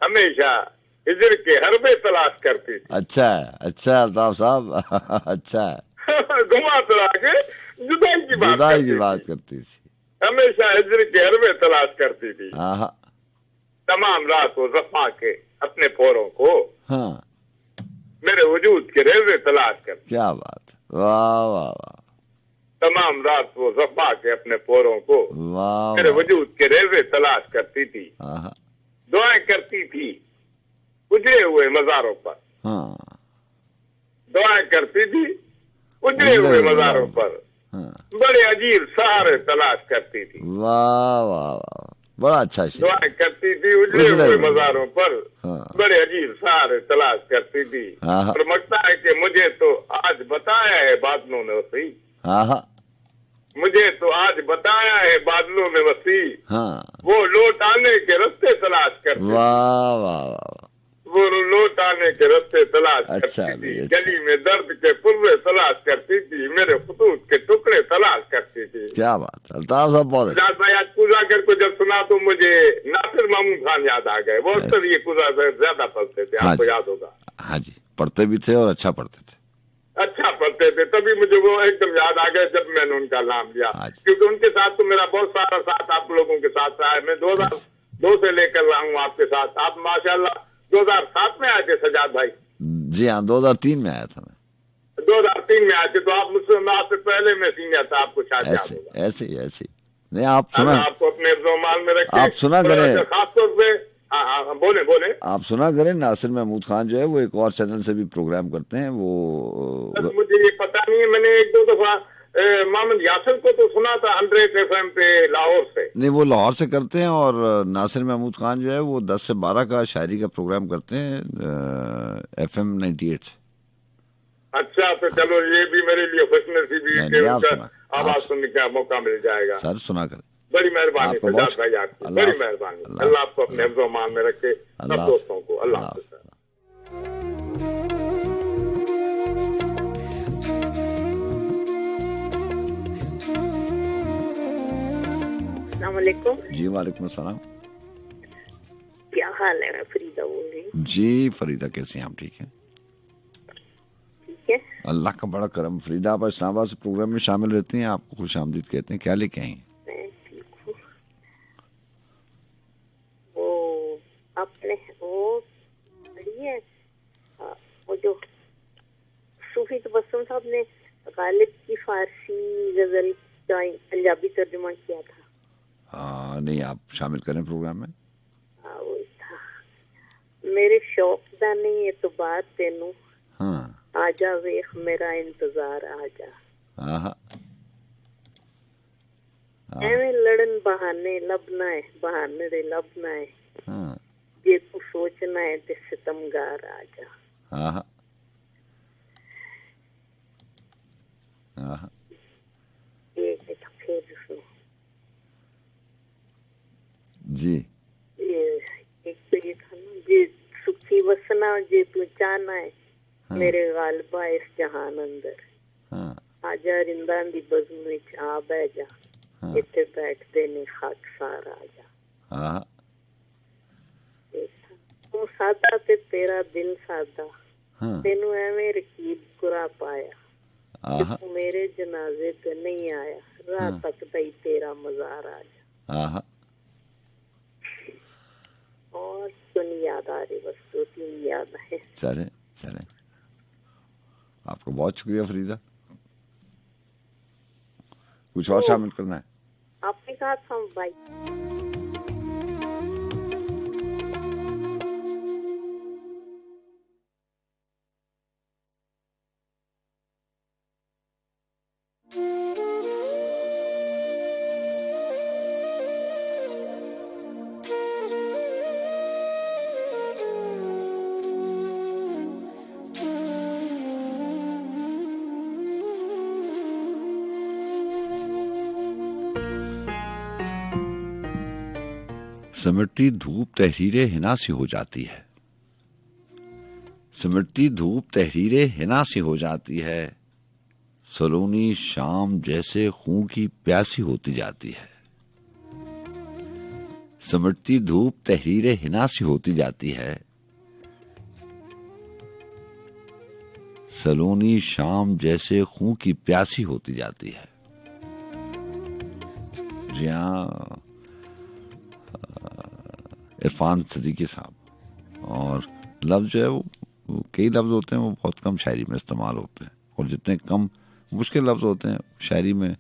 हमेशा हिजर के हरबे तलाश करती थी। अच्छा है अच्छा अल्ताफ साहब अच्छा है। घुमा फिरा के जुदाई की बात करती थी। हमेशा हिजर के हरबे तलाश करती थी। हाँ तमाम रात वो जफा के अपने पोरों को हाँ मेरे वजूद के रेजे तलाश करती। क्या बात है। वाह वाह वाह। तमाम रात वो जफा के अपने पोरों को वाह मेरे वजूद के रेजे तलाश करती थी। हाँ दुआएं करती थी उजड़े हुए मजारों पर। हाँ दुआएं करती थी उजड़े हुए मजारों पर। बड़े अजीब सहारे तलाश करती थी। वाह वाह वाह बड़ा अच्छा शेर। दुआएं करती थी उजड़े हुए मजारों पर। बड़े अजीब सहारे तलाश करती थी। और लगता है कि मुझे तो आज बताया है बादलों ने वसी। हाँ मुझे तो आज बताया है बादलों में वसी। हाँ वो लौट आने के रास्ते तलाश करती। वाह वाह वाह। वो लौट आने के रास्ते तलाश अच्छा करती थी। अच्छा। गली में दर्द के पुर्जे तलाश करती थी। मेरे खुतूत के टुकड़े तलाश करती थी। क्या बात है अल्ताफ साहब बहुत अच्छा। भाई आज कुजागर को जब सुना तो मुझे नासिर मामूद खान याद आ गए। वो अक्सर ये कुजागर ज्यादा पढ़ते थे, आपको याद होगा। हाँ जी पढ़ते भी थे और अच्छा पढ़ते थे। अच्छा पढ़ते थे, तभी मुझे वो एकदम याद आ गए जब मैंने उनका नाम लिया। क्योंकि उनके साथ तो मेरा बहुत सारा साथ आप लोगों के साथ रहा है। मैं 2002 से लेकर रहा हूँ आपके साथ। आप माशाल्लाह 2007 में आए थे सजाद भाई। जी हाँ 2003 में आया था मैं। 2003 में आए थे तो आप मुझसे आपसे पहले मैं सीनियर था, आपको शायद याद होगा। ऐसे नहीं आप सुना, आपको अपने मान में रखें। आप सुना करें खासतौर पे। हाँ बोले आप सुना करें। नासिर महमूद खान जो है वो एक और चैनल से भी प्रोग्राम करते हैं। वो मुझे ये पता नहीं है, मैंने एक दो दफा मोहम्मद यासिर को तो सुना था 100 FM पे लाहौर से। नहीं वो लाहौर से करते हैं। और नासिर महमूद खान जो है वो 10 से 12 का शायरी का प्रोग्राम करते हैं FM 98 से। अच्छा तो चलो ये भी मेरे लिए खुशनसीबी कि आवाज सुनने का मौका मिल जाएगा। सर सुना करें। बड़ी मेहरबानी सजाद भाई आपकी, बड़ी मेहरबानी। अल्लाह आपको अपने हिफ्ज़ मान में रखे, सब दोस्तों को। अल्लाह हाफ़िज़। अस्सलाम वालेकुम। जी वालेकुम सलाम। क्या हाल है? मैं फरीदा बोल रही हूँ। जी फरीदा, कैसे हैं आप? ठीक है, ठीक है, अल्लाह का बड़ा करम। फरीदा, आप इस्लामाबाद से प्रोग्राम में शामिल रहती हैं, आपको खुश आमदीद कहते हैं। क्या लेके आई? मैं ठीक हूँ। वो आपने वो पढ़ी है, वो जो सूफी तबस्सुम साहब ने गालिब की फारसी गजल का पंजाबी तर्जुमा किया था? नहीं, आप शामिल करें प्रोग्राम में। वो था, मेरे शौक दा नहीं एतबार तेनू, हाँ, आजा वेख मेरा इंतजार आजा। एवें लड़न बहाने लभना है, बहाने दे लभना है, हाँ, जे तू सोचना है ते सितमगार आजा। हाँ, ये फिर उसमें जी एक तो ये था ना, जे सुखी वसना जे तू चाहना है, मेरे गालबा इस जहान अंदर, आजा रिंदा दी बज़म विच आ बह जा, इत्थे बैठदे ने खाकसार आजा। तू सादा ते तेरा दिल सादा, तेनू एवें रकीब गुरा पाया, तू मेरे जनाजे ते नहीं आया, राह तक दई तेरा मजार आजा। और तो नहीं याद आ रही, बस 2-3 याद है। चले चले, आपको बहुत शुक्रिया फरीदा। कुछ और शामिल करना है? आपने कहा था भाई। सिमटती धूप तहरीरे हिना सी हो जाती है, सिमटती धूप तहरीरे हिना सी हो जाती है, सलोनी शाम जैसे खून की प्यासी होती जाती है। सिमटती धूप तहरीरे हिना सी होती जाती है, सलोनी शाम जैसे खून की प्यासी होती जाती है। जी हाँ, इरफान सिद्दीकी साहब। और लफ्ज़ जो है वो कई लफ्ज़ होते हैं, वो बहुत कम शायरी में इस्तेमाल होते हैं, और जितने कम मुश्किल लफ्ज़ होते हैं शायरी में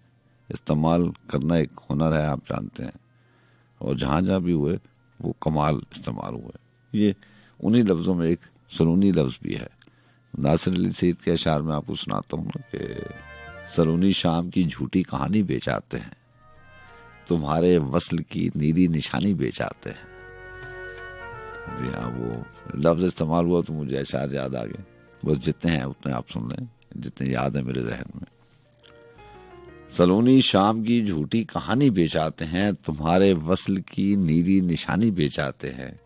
इस्तेमाल करना एक हुनर है, आप जानते हैं। और जहाँ जहाँ भी हुए वो कमाल इस्तेमाल हुए। ये उन्हीं लफ्ज़ों में एक सलोनी लफ्ज़ भी है। नासिर अली सईद के अशार में आपको सुनाता हूँ कि सलोनी शाम की झूठी कहानी बेचाते हैं, तुम्हारे वस्ल की नीली निशानी बेचाते हैं। जी हाँ, वो लफ्ज़ इस्तेमाल हुआ तो मुझे अशार याद आ गए। बस जितने हैं उतने आप सुन लें, जितने याद है मेरे जहन में। सलोनी शाम की झूठी कहानी बेचाते हैं, तुम्हारे वस्ल की नीली निशानी बेचाते हैं,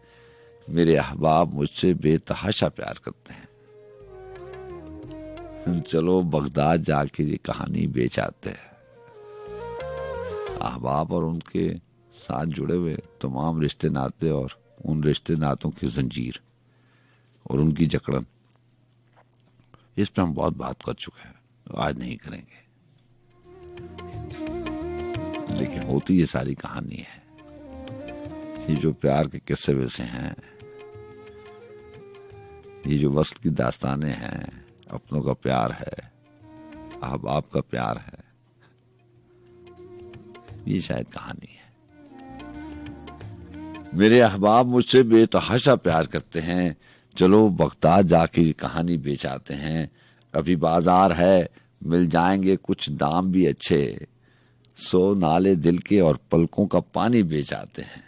मेरे अहबाब मुझसे बेतहाशा प्यार करते हैं, चलो बगदाद जाके ये कहानी बेचाते हैं। अहबाब और उनके साथ जुड़े हुए तमाम रिश्ते नाते और उन रिश्ते नातों की जंजीर और उनकी जकड़न, इस पर हम बहुत बात कर चुके हैं, आज नहीं करेंगे। लेकिन होती ये सारी कहानी है, ये जो प्यार के किस्से वैसे हैं, ये जो वस्ल की दास्तानें हैं, अपनों का प्यार है, अहबाब का प्यार है, ये शायद कहानी है। मेरे अहबाब मुझसे बेतहाशा प्यार करते हैं, चलो बगदाद जाके ये कहानी बेचाते हैं, अभी बाजार है मिल जाएंगे कुछ दाम भी अच्छे, 100 नाले दिल के और पलकों का पानी बेचाते हैं।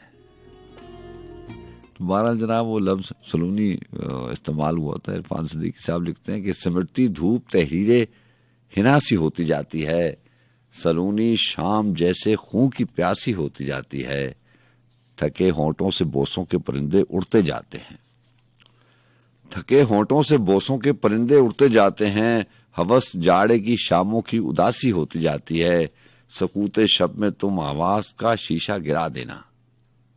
बहरहाल जनाब, वो लफ्ज़ सलोनी इस्तेमाल हुआ था। इरफान सिद्दीकी साहब लिखते हैं कि सिमटती धूप तहरीरे हिना सी होती जाती है, सलोनी शाम जैसे खून की प्यासी होती जाती है, थके होंठों से बोसों के परिंदे उड़ते जाते हैं, थके होंठों से बोसों के परिंदे उड़ते जाते हैं, हवस जाड़े की शामों की उदासी होती जाती है, सकूते शब में तुम आवाज का शीशा गिरा देना,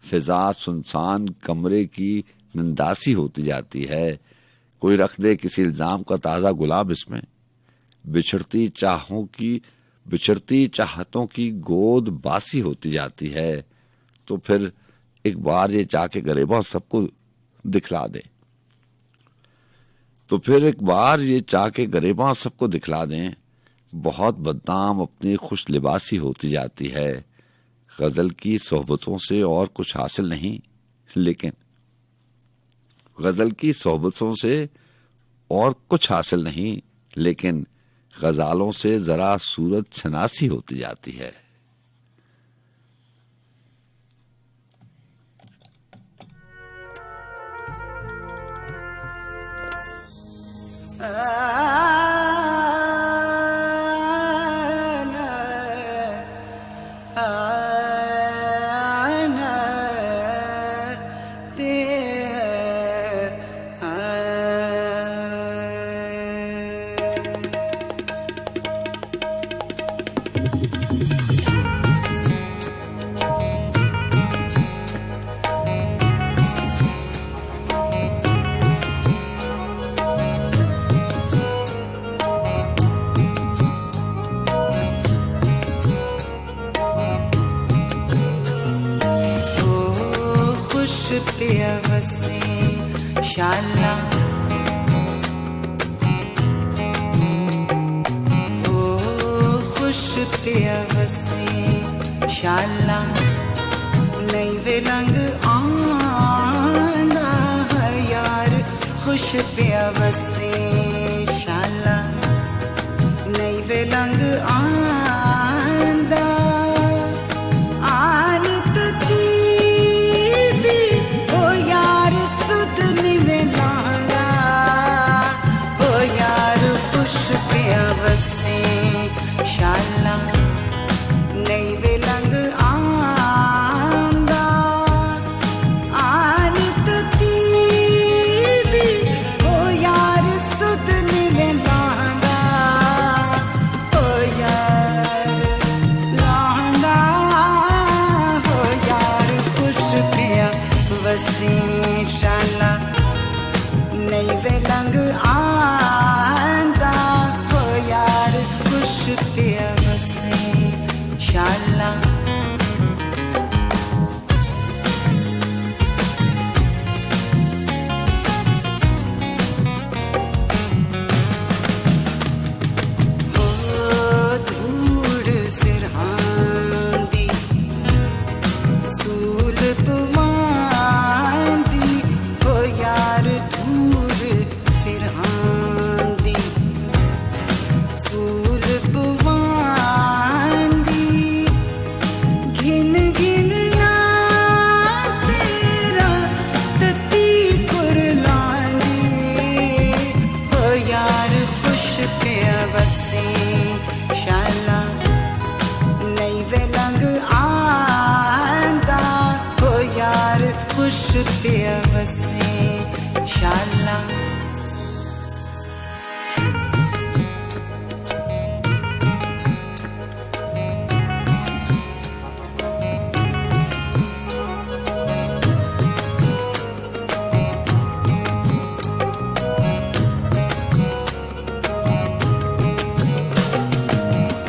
फिजा सुनसान कमरे की नंदासी होती जाती है। कोई रख दे किसी इल्जाम का ताजा गुलाब इसमें, बिछड़ती चाहतों की गोद बासी होती जाती है। तो फिर एक बार ये चाह के गरेबा सबको दिखला दे, बहुत बदनाम अपनी खुश लिबासी होती जाती है। गजल की सोहबतों से और कुछ हासिल नहीं, लेकिन गजालों से जरा सूरत शनासी होती जाती है। शाला हो खुश पिया वसी शाला नई विलंग आंदा है यार खुश पिया वसी शाला नई विलंग आंदा आनित दीदी ओ यार सुध निवेलांगा ओ यार खुश पिया वसी शाला नई विलंग आंदा आनित दीदी ओ यार सुध निवेलांगा ओ यार लांगा ओ यार खुश पिया वसी शाला नई विलंग आंदा ओ यार खुश पिया वसी शाला हो धूड़ सिरहांदी सूल पवांदी ओ यार धूड़ सिरहांदी सूल पवांदी घिन घिन ना तेरा तती कुरलांदी ओ यार खुश पिया वसी शाला नई विलंग आंदा ओ यार खुश पिया वसी शाला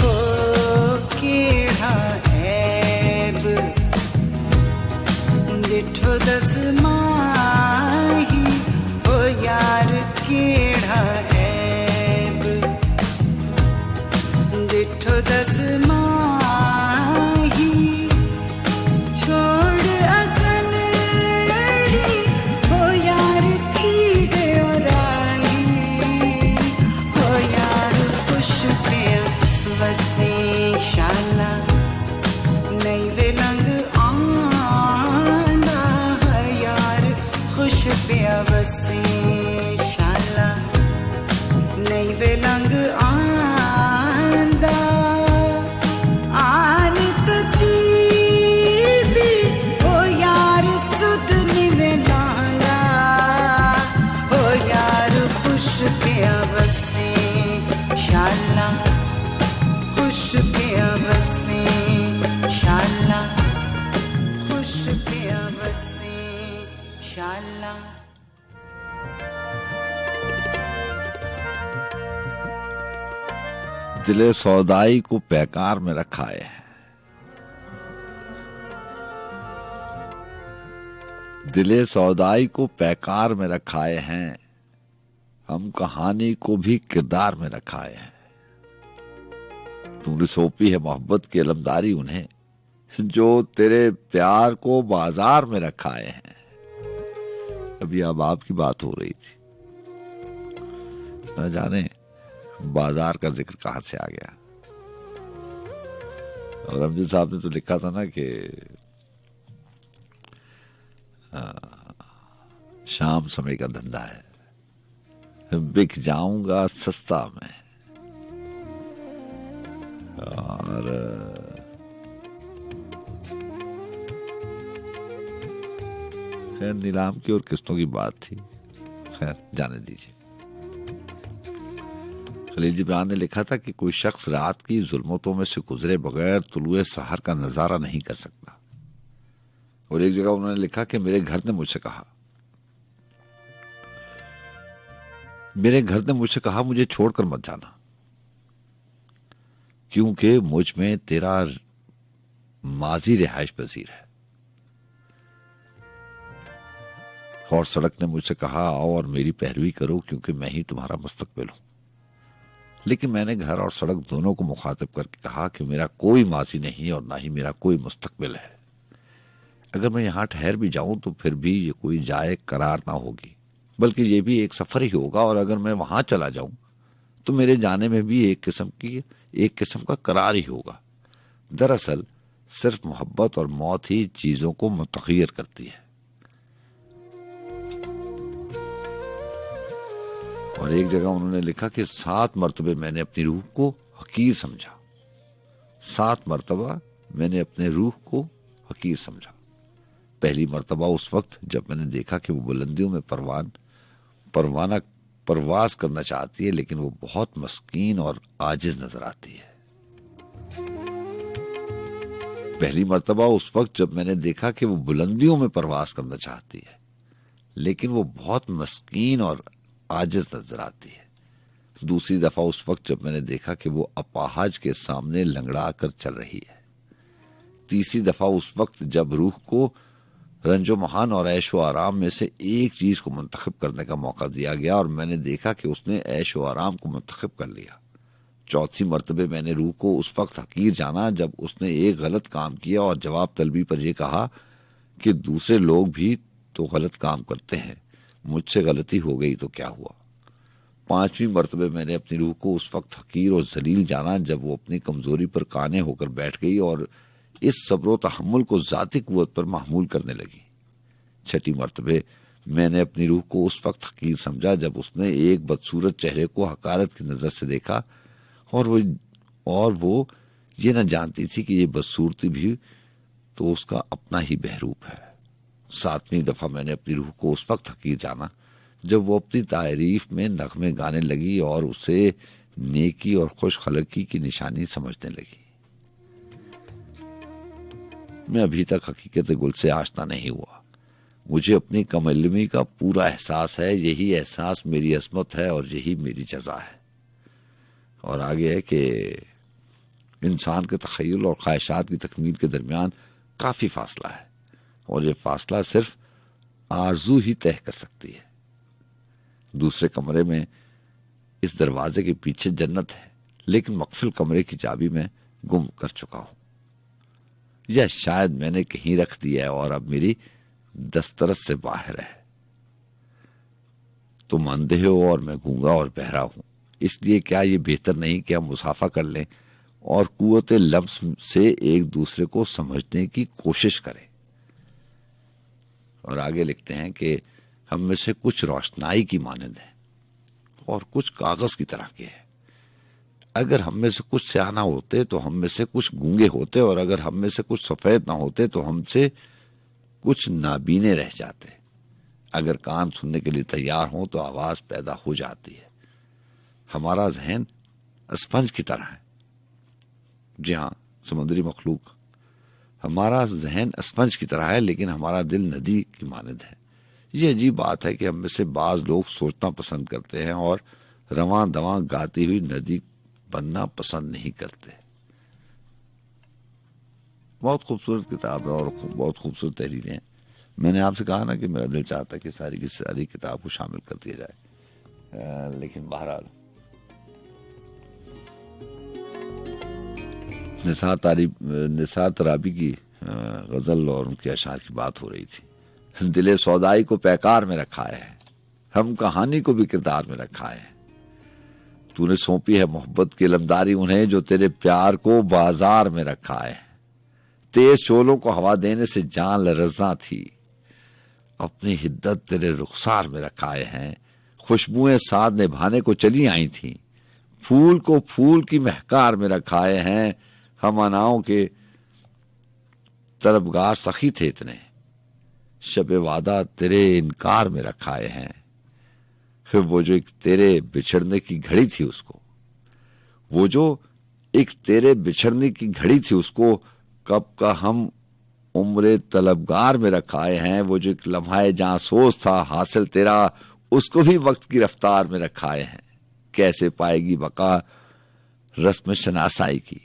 ओ केड़ा ऐब डिठो दस माही ओ यार केड़ा ऐब डिठो दस माही छोड़ अकलड़ी ओ यार थी गयो राही ओ यार खुश पिया वसी शाला नई विलंग आंदा है यार खुश पिया वसी शाला नई विलंग आंदा आनित दीदी ओ यार सुध निवेलांगा ओ यार खुश पिया वसी शाला खुश पिया वसी शाला खुश पिया शाला। दिले सौदाई को पैकार में रखा है, दिले सौदाई को पैकार में रखाए हैं, हम कहानी को भी किरदार में रखाए हैं। तुमने सौंपी है मोहब्बत की अलमदारी उन्हें, जो तेरे प्यार को बाजार में रखाए हैं। अभी अब आपकी बात हो रही थी, न जाने बाजार का जिक्र कहां से आ गया। और अमजद साहब ने तो लिखा था ना कि शाम समय का धंधा है, बिक जाऊंगा सस्ता में। और खैर नीलाम की और किस्तों की बात थी, खैर जाने दीजिए। खलील जिब्रान ने लिखा था कि कोई शख्स रात की जुल्मतों में से गुजरे बगैर तुलुए सहर का नजारा नहीं कर सकता। और एक जगह उन्होंने लिखा कि मेरे घर ने मुझसे कहा मुझे छोड़कर मत जाना, क्योंकि मुझ में तेरा माजी रिहाइश पजीर है। और सड़क ने मुझसे कहा आओ और मेरी पैरवी करो, क्योंकि मैं ही तुम्हारा मुस्तकबिल हूं। लेकिन मैंने घर और सड़क दोनों को मुखातिब करके कहा कि मेरा कोई माजी नहीं और ना ही मेरा कोई मुस्तकबिल है। अगर मैं यहां ठहर भी जाऊं तो फिर भी ये कोई जाए करार ना होगी, बल्कि ये भी एक सफर ही होगा। और अगर मैं वहां चला जाऊं तो मेरे जाने में भी एक किस्म का करार ही होगा। दरअसल सिर्फ मोहब्बत और मौत ही चीजों को मुतग़य्यर करती है। और एक जगह उन्होंने लिखा कि 7 मरतबे मैंने अपनी रूह को हकीर समझा। 7 मरतबा मैंने अपने रूह को हकीर समझा। पहली मरतबा उस वक्त जब मैंने देखा कि वो बुलंदियों में परवाज करना चाहती है, लेकिन वो बहुत मस्कीन और आजिज नजर आती है। पहली मरतबा उस वक्त जब मैंने देखा कि वो बुलंदियों में परवाज करना चाहती है, लेकिन वो बहुत मस्कीन और आजिज नजर आती है। दूसरी दफा उस वक्त जब मैंने देखा कि वो अपाहज के सामने लंगड़ा कर चल रही है। तीसरी दफा उस वक्त जब रूह को रंजो महान और ऐशो आराम में से एक चीज को मुंतखब करने का मौका दिया गया और मैंने देखा कि उसने ऐशो आराम को मुंतखब कर लिया। चौथी मरतबे मैंने रूह को उस वक्त हकीर जाना जब उसने एक गलत काम किया और जवाब तलबी पर यह कहा कि दूसरे लोग भी तो गलत काम करते हैं, मुझसे गलती हो गई तो क्या हुआ। पांचवी मरतबे मैंने अपनी रूह को उस वक्त हकीर और जलील जाना जब वो अपनी कमजोरी पर काने होकर बैठ गई और इस सब्र तहम्मुल को जाती कुव्वत पर महमूल करने लगी। छठी मरतबे मैंने अपनी रूह को उस वक्त हकीर समझा जब उसने एक बदसूरत चेहरे को हकारत की नजर से देखा और वो ये न जानती थी कि ये बदसूरती भी तो उसका अपना ही बहरूप है। सातवीं दफा मैंने अपनी रूह को उस वक्त हकीर जाना जब वो अपनी तारीफ में नगमे गाने लगी और उसे नेकी और खुशखलकी की निशानी समझने लगी। मैं अभी तक हकीकत गुल से आशना नहीं हुआ। मुझे अपनी कमइल्मी का पूरा एहसास है, यही एहसास मेरी असमत है और यही मेरी जजा है। और आगे है कि इंसान के तखय्युल और ख्वाहिशात की तकमील के दरमियान काफी फासला है और ये फासला सिर्फ आरजू ही तय कर सकती है। दूसरे कमरे में इस दरवाजे के पीछे जन्नत है, लेकिन मकफिल कमरे की चाबी मैं गुम कर चुका हूं, या शायद मैंने कहीं रख दिया है और अब मेरी दस्तरस से बाहर है। तुम अंधे हो और मैं गूंगा और बहरा हूं, इसलिए क्या ये बेहतर नहीं कि हम मुसाफा कर लें और कुव्वते लम्स से एक दूसरे को समझने की कोशिश करें। और आगे लिखते हैं कि हम में से कुछ रोशनाई की मानंद है और कुछ कागज की तरह के हैं। अगर हम में से कुछ स्याना होते तो हम में से कुछ गूंगे होते, और अगर हम में से कुछ सफेद ना होते तो हमसे कुछ नाबीने रह जाते। अगर कान सुनने के लिए तैयार हो तो आवाज पैदा हो जाती है। हमारा जहन स्पंज की तरह है। जी हाँ, समुद्री मखलूक, हमारा जहन स्पंज की तरह है, लेकिन हमारा दिल नदी की मानद है। ये अजीब बात है कि हम में से बाज लोग सोचना पसंद करते हैं और रवां दवां गाती हुई नदी बनना पसंद नहीं करते। बहुत खूबसूरत किताब है और बहुत खूबसूरत तहरीरें हैं। मैंने आपसे कहा ना कि मेरा दिल चाहता है कि सारी की सारी किताब को शामिल कर दिया जाए, लेकिन बहरहाल निसार तराबी की गजल और उनके अशार की बात हो रही थी। दिले सौदाई को पैकार में रखा है, हम कहानी को भी किरदार में रखा है। तूने सौंपी है मोहब्बत की इलमदारी उन्हें जो तेरे प्यार को बाजार में रखा है। तेज शोलों को हवा देने से जान लरज़ा थी, अपनी हिद्दत तेरे रुखसार में रखाए हैं। खुशबुएं साथ निभाने को चली आई थी, फूल को फूल की महकार में रखाए हैं। हम अनाओं के तरफगार सखी थे इतने, शबे वादा तेरे इनकार में रखाए हैं। फिर वो जो एक तेरे बिछड़ने की घड़ी थी उसको, वो जो एक तेरे बिछड़ने की घड़ी थी उसको कब का हम उम्रे तलबगार में रखाए हैं। वो जो एक लम्हा जहां सोच था हासिल तेरा, उसको भी वक्त की रफ्तार में रखाए हैं। कैसे पाएगी बका रस्म शनासाई की,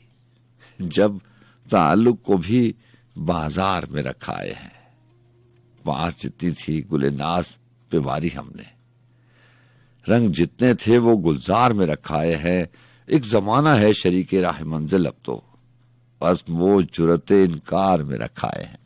जब ताल्लुक को भी बाजार में रखाए हैं। बांस जितनी थी गुले नाज पे वारी हमने, रंग जितने थे वो गुलजार में रखाए हैं। एक जमाना है शरीके राह मंजिल, अब तो बस वो जुरते इनकार में रखाए हैं।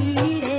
धीरे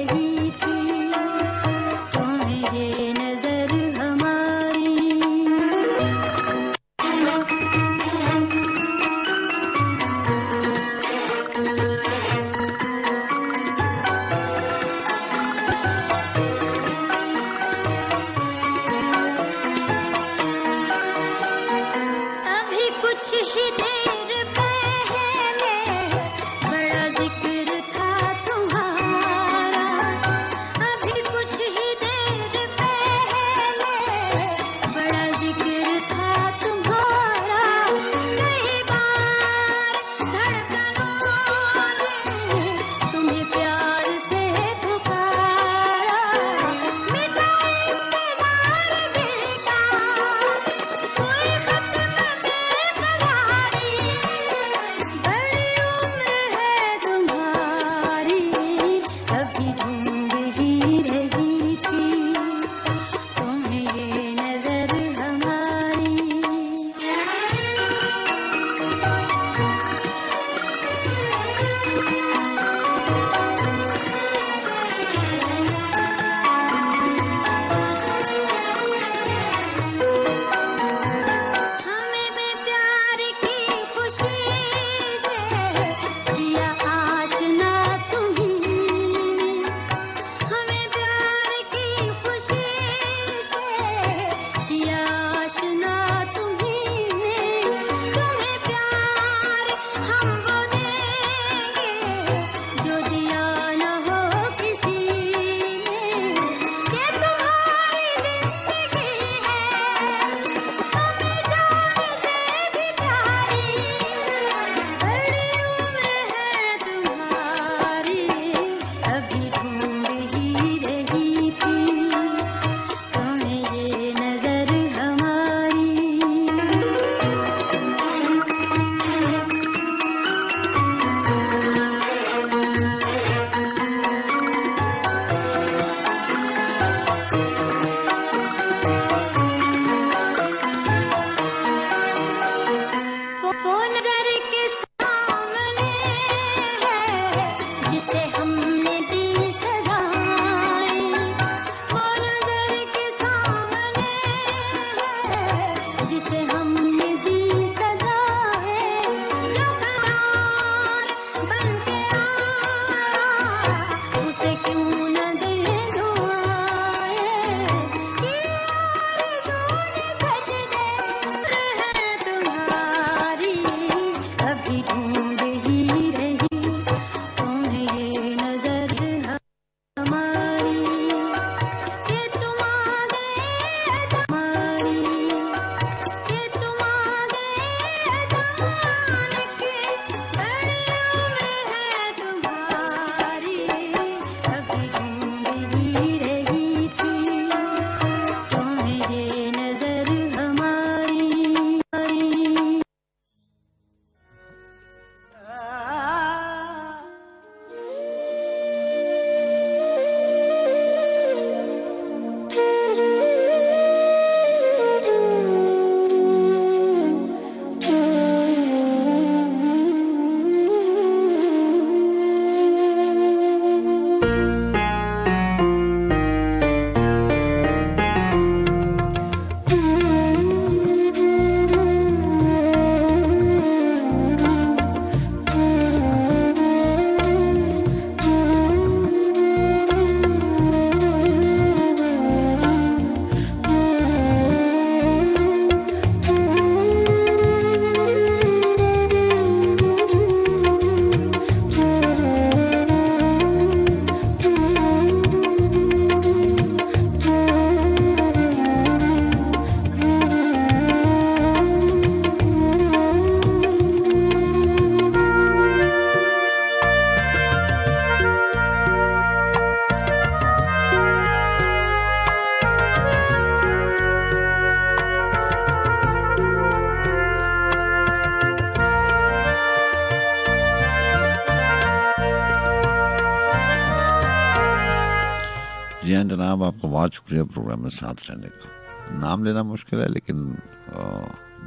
जी हाँ जनाब, आपका बहुत शुक्रिया प्रोग्राम में साथ रहने का। नाम लेना मुश्किल है लेकिन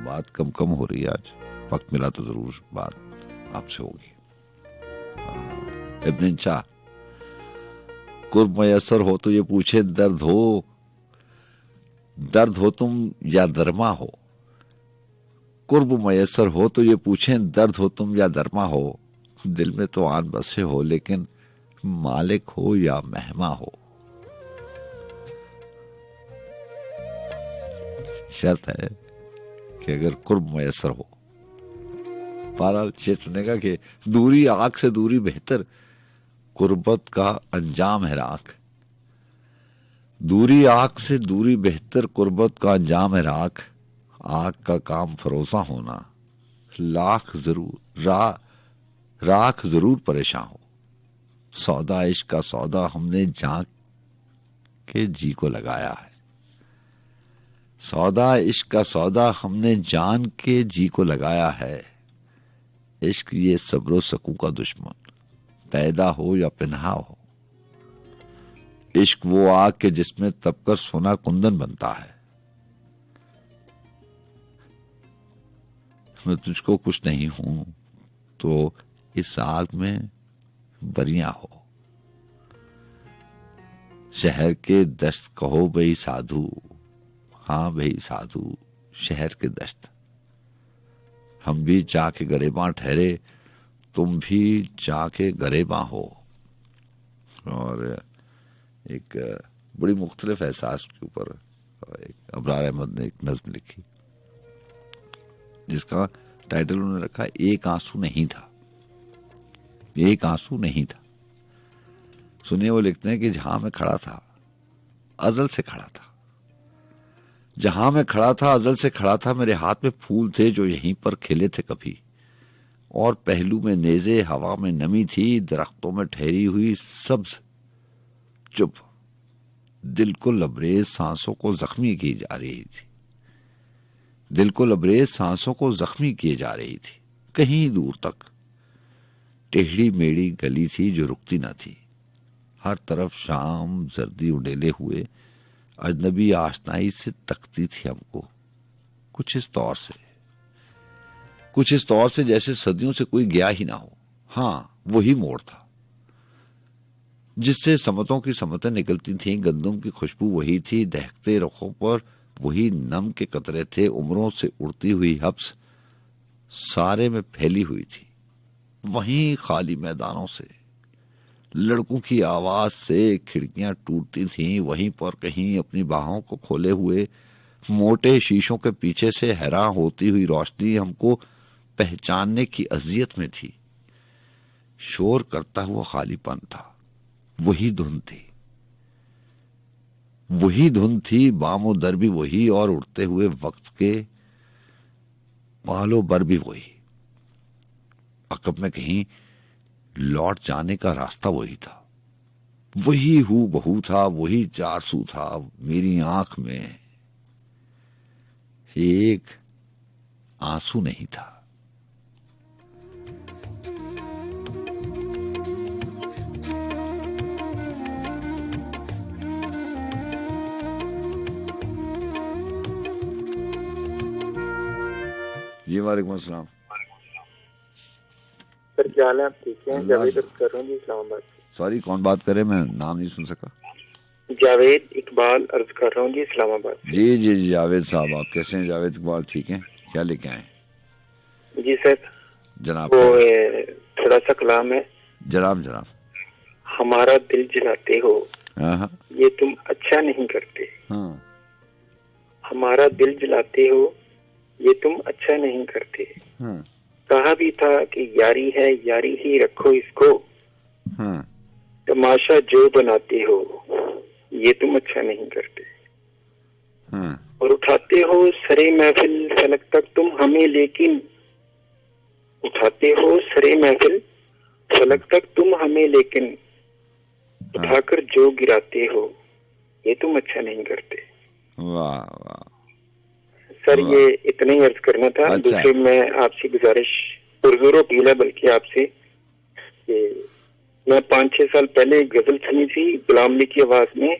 बात कम हो रही है आज। वक्त मिला तो जरूर बात आपसे होगी। इब्न शाह, कुर्ब मयसर हो तो ये पूछे दर्द हो तुम या दरमा हो। कुर्ब मयसर हो तो ये पूछें दर्द हो तुम या दरमा हो। दिल में तो आन बसे हो लेकिन मालिक हो या मेहमा हो। शर्त है कि अगर कुर्ब मयसर हो। बहरहाल ये सुनेगा कि दूरी आग से दूरी बेहतर, कुर्बत का अंजाम है राख। दूरी आग से दूरी बेहतर, कुर्बत का अंजाम है राख। आग का काम फरोसा होना, राख जरूर परेशान हो। सौदा इश्क का सौदा हमने जान के जी को लगाया है। सौदा इश्क का सौदा हमने जान के जी को लगाया है। इश्क ये सब्र सकू का दुश्मन, पैदा हो या पिन्हा हो। इश्क वो आग के जिसमें तपकर सोना कुंदन बनता है। मैं तुझको कुछ नहीं हूं तो इस आग में बरियां हो। शहर के दस्त कहो भई साधु, हाँ भाई साधु शहर के दस्त। हम भी जाके गरेबां ठहरे, तुम भी जाके गरेबां हो। और एक बड़ी मुख्तलिफ एहसास के ऊपर एक अबरार अहमद ने एक नज्म लिखी जिसका टाइटल उन्होंने रखा एक आंसू नहीं था। एक आंसू नहीं था। सुनिए, वो लिखते हैं कि जहां मैं खड़ा था अजल से खड़ा था। जहां मैं खड़ा था अजल से खड़ा था। मेरे हाथ में फूल थे जो यहीं पर खिले थे कभी। और पहलू में नेज़े, हवा में नमी थी, दरख्तों में ठहरी हुई सब्ज चुप। दिल को लबरेज सांसों को जख्मी की जा रही थी। दिल को लबरेज सांसों को जख्मी किए जा रही थी। कहीं दूर तक टेढ़ी मेढ़ी गली थी जो रुकती न थी। हर तरफ शाम जर्दी उड़ेले हुए अजनबी आशनाई से तकती थी हमको। कुछ इस तौर से जैसे सदियों से कोई गया ही ना हो। हाँ, वही मोड़ था जिससे समतों की समतें निकलती थीं। गंदम की खुशबू वही थी। दहकते रुखों पर वही नम के कतरे थे। उम्रों से उड़ती हुई हब्स सारे में फैली हुई थी। वहीं खाली मैदानों से लड़कों की आवाज से खिड़कियां टूटती थीं। वहीं पर कहीं अपनी बाहों को खोले हुए मोटे शीशों के पीछे से हैरान होती हुई रोशनी हमको पहचानने की अजियत में थी। शोर करता हुआ खालीपन था। वही धुन थी। बामो दर भी वही और उड़ते हुए वक्त के पालो बर भी वही। अकब में कहीं लौट जाने का रास्ता वही था। वही हू बहू था। वही चारसू था। मेरी आंख में एक आंसू नहीं था। जी वालेकुम अस्सलाम। सर क्या हाल है? आप ठीक हैं? जावेद कर रहा हूँ जी, इस्लामाबाद से। सॉरी, कौन बात करे? मैं नाम नहीं सुन सका। जावेद इकबाल अर्ज कर रहा हूँ जी, इस्लामाबाद से। जी जावेद साहब, आप कैसे हैं? जावेद इकबाल ठीक हैं? क्या लेके आए? जी सर जनाब, वो थोड़ा सा कलाम है। जनाब। हमारा दिल जलाते हो ये तुम अच्छा नहीं करते। हमारा दिल जलाते हो ये तुम अच्छा नहीं करते। कहा भी था कि यारी है यारी ही रखो इसको। तमाशा जो बनाते हो ये तुम अच्छा नहीं करते। और उठाते हो सरे महफिल फलक तक तुम हमें, लेकिन उठाते हो सरे महफिल फलक तक तुम हमें, लेकिन उठाकर जो गिराते हो ये तुम अच्छा नहीं करते। वाह सर ये इतना ही अर्ज करना था। अच्छा। दूसरे में आपसे गुजारिश पुरजोर अपील है बल्कि आपसे, मैं 5-6 साल पहले एक गजल सुनी थी गुलाम अली की आवाज में,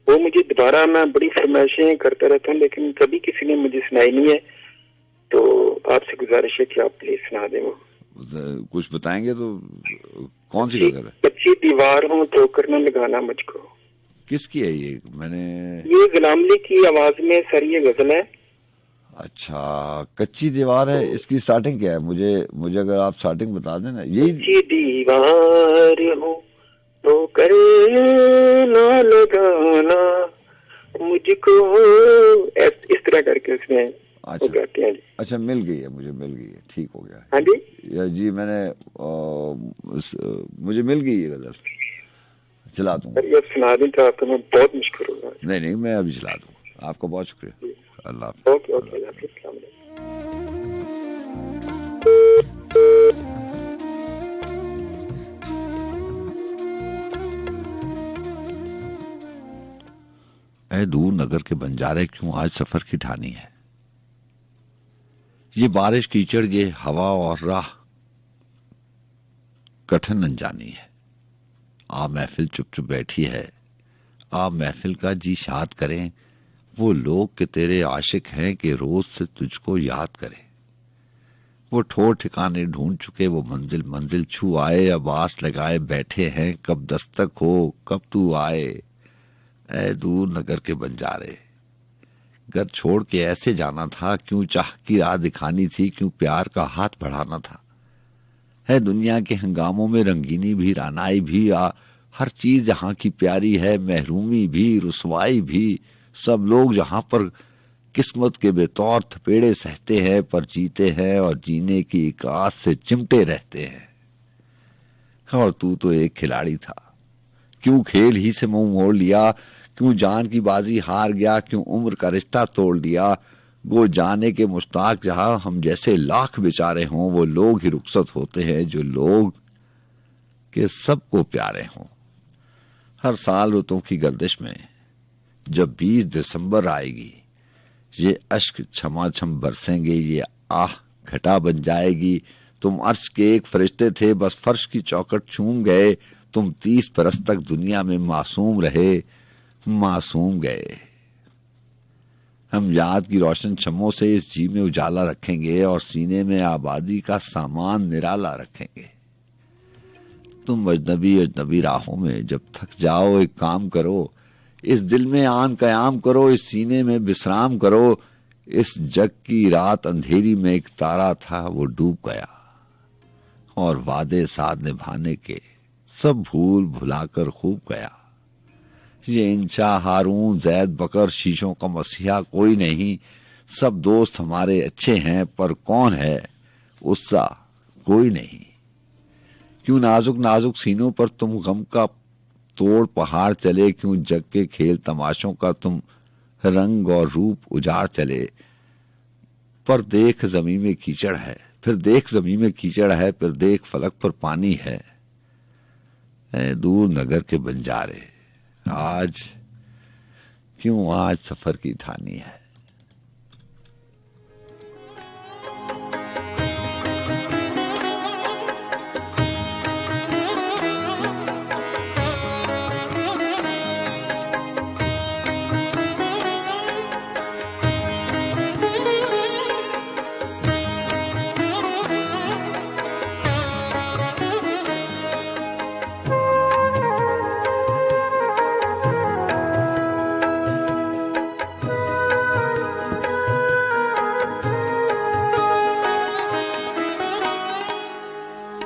वो मुझे दोबारा, मैं बड़ी फरमाइशें करता रहता हूँ लेकिन कभी किसी ने मुझे सुनाई नहीं है, तो आपसे गुजारिश है कि आप प्लीज सुना दें वो। कुछ बताएंगे तो? कौन सी गजल है? कच्ची दीवार हूँ ठोकर न लगाना मुझको। किसकी है ये? मैंने ये गुलाम अली की आवाज में सर ये गजल है। अच्छा, कच्ची दीवार है। इसकी स्टार्टिंग क्या है? मुझे अगर आप स्टार्टिंग बता दें ना। यही कच्ची दीवार हूँ ठोकर न लगाना मुझको, इस तरह करके उसमें अच्छा, अच्छा मिल गई है, मुझे मिल गई है, ठीक हो गया। हाँ जी जी, मुझे मिल गई है गजल, चला दूंगा। ये सुना दें तो आपको मैं बहुत मुश्किल होगा। नहीं, मैं अभी चला दूंगा। आपका बहुत शुक्रिया। अल्लाह हाफ़िज़। ओके, अल्लाह हाफ़िज़। ऐ दूर नगर के बंजारे क्यों आज सफर की ठानी है। ये बारिश कीचड़, ये हवा और राह कठिन अनजानी है। आ महफिल चुप चुप बैठी है, आ महफिल का जी शाद करें। वो लोग के तेरे आशिक हैं कि रोज से तुझको याद करें। वो ठोर ठिकाने ढूंढ चुके, वो मंजिल मंजिल छू आए। अब आस लगाए बैठे हैं, कब दस्तक हो कब तू आए। ऐ दूर नगर के बंजारे, घर छोड़ के ऐसे जाना था, क्यों चाह की राह दिखानी थी, क्यों प्यार का हाथ बढ़ाना था। है दुनिया के हंगामों में रंगीनी भी, रानाई भी, हर चीज जहां की प्यारी है। महरूमी भी, रुसवाई भी, सब लोग जहां पर किस्मत के बेतौर थपेड़े सहते हैं, पर जीते हैं और जीने की एक आस से चिमटे रहते हैं। और तू तो एक खिलाड़ी था, क्यों खेल ही से मुंह मोड़ लिया, क्यों जान की बाजी हार गया, क्यों उम्र का रिश्ता तोड़ दिया। गो जाने के मुश्ताक जहां हम जैसे लाख बेचारे हों, वो लोग ही रुखसत होते हैं जो लोग के सबको प्यारे हों। हर साल रुतों की गर्दिश में जब 20 दिसंबर आएगी, ये अश्क छमाछम बरसेंगे, ये आह घटा बन जाएगी। तुम अर्श के एक फरिश्ते थे, बस फर्श की चौखट चूम गए। तुम 30 बरस तक दुनिया में मासूम रहे, मासूम गए। हम याद की रोशन शमों से इस जी में उजाला रखेंगे और सीने में आबादी का सामान निराला रखेंगे। तुम अजनबी अजनबी राहों में जब थक जाओ, एक काम करो, इस दिल में आन कयाम करो, इस सीने में विश्राम करो। इस जग की रात अंधेरी में एक तारा था, वो डूब गया और वादे साथ निभाने के सब भूल भुलाकर खूब गया। ये इंशा, हारून, जैद, बकर, शीशों का मसीहा कोई नहीं। सब दोस्त हमारे अच्छे हैं, पर कौन है उससा कोई नहीं। क्यों नाजुक नाजुक सीनों पर तुम गम का तोड़ पहाड़ चले, क्यों जग के खेल तमाशों का तुम रंग और रूप उजाड़ चले। पर देख जमीन में कीचड़ है, फिर देख जमीन में कीचड़ है, फिर देख फलक पर पानी है। ऐ दूर नगर के बंजारे, आज क्यों आज सफर की ठानी है।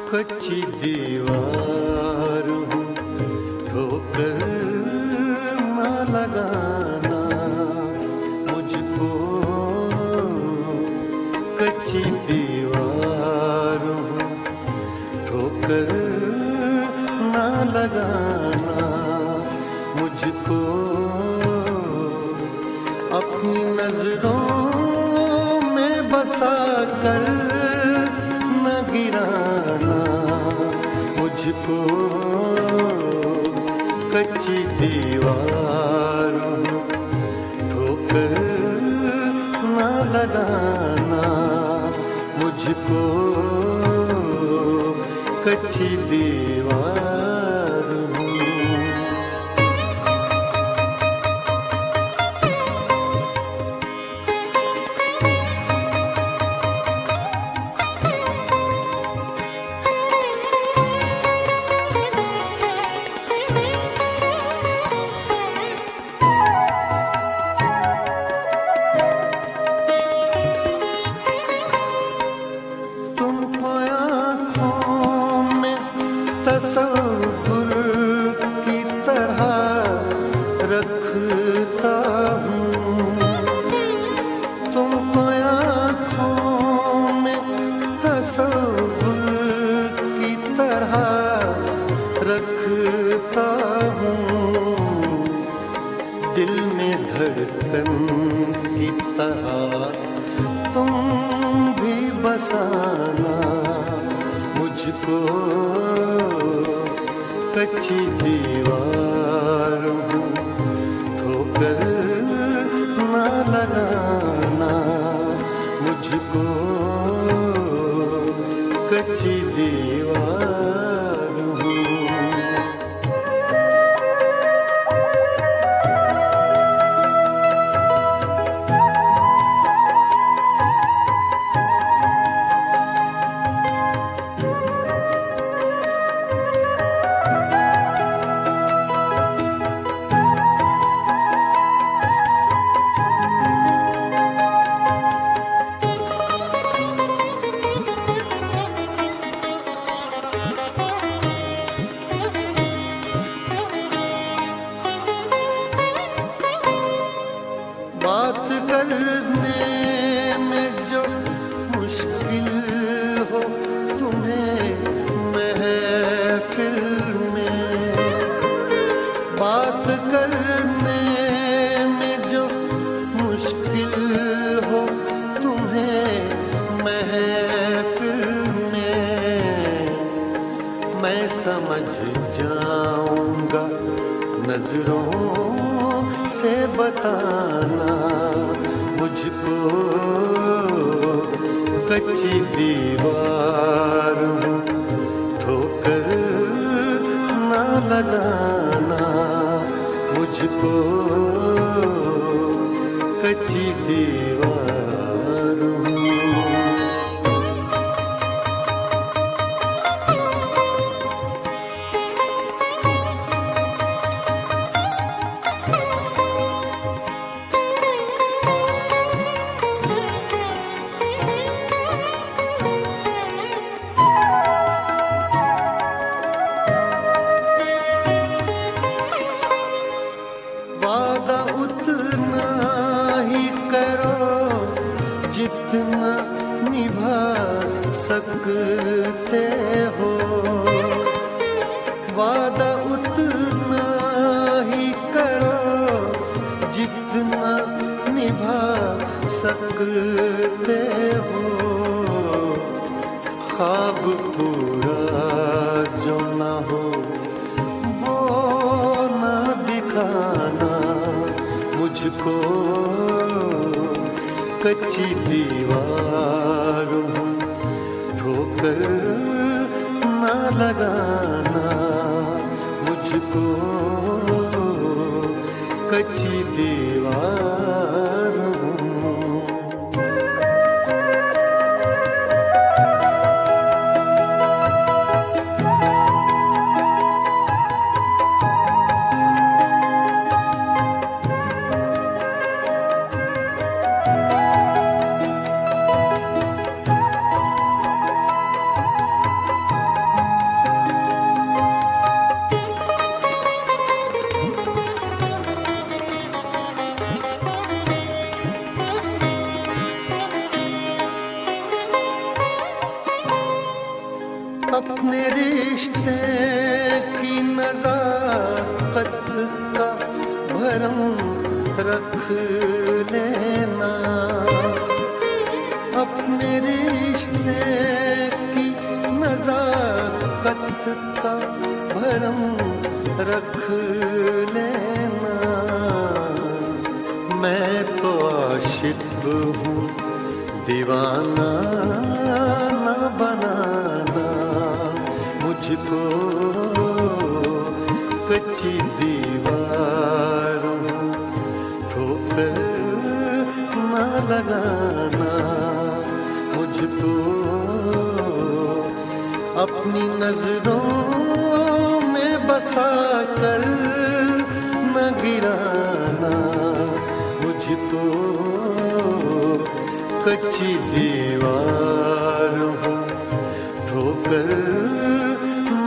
कच्ची दीवार हूँ ठोकर ना लगाना मुझको। कच्ची दीवार हूँ ठोकर ना लगाना मुझको। अपनी नजरों में बसा कर न गिराना मुझको। कच्ची दीवार हूँ ठोकर ना लगाना मुझको। कच्ची दीवार हूँ। रखता हूँ दिल में धड़कन की तरह तुम भी बसाना मुझको कच्ची दीवार हूँ ठोकर ना लगाना मुझको कच्ची दीवार हूँ। बात करने में जो मुश्किल हो तुम्हें महफिल में बात करने में जो मुश्किल हो तुम्हें महफिल में मैं समझ जाऊंगा नजरों से बताना मुझको कच्ची दीवार हूँ ठोकर ना लगाना मुझको कच्ची दीवार हूँ। वादा उतना ही करो जितना निभा सकते हो वादा उतना ही करो जितना निभा सकते हो ख्वाब पूरा जो ना हो वो ना दिखाना मुझको कच्ची दीवार हूँ ठोकर ना लगाना मुझको कच्ची दीवार हूँ। अपने रिश्ते की नज़ाकत का भरम रख लेना अपने रिश्ते की नज़ाकत का भरम रख लेना मैं तो आशिक हूँ दीवाना ना बनाना मुझको कच्ची दीवार हूँ ठोकर ना लगाना मुझको अपनी नजरों में बसा कर न गिराना मुझको कच्ची दीवार हूँ ठोकर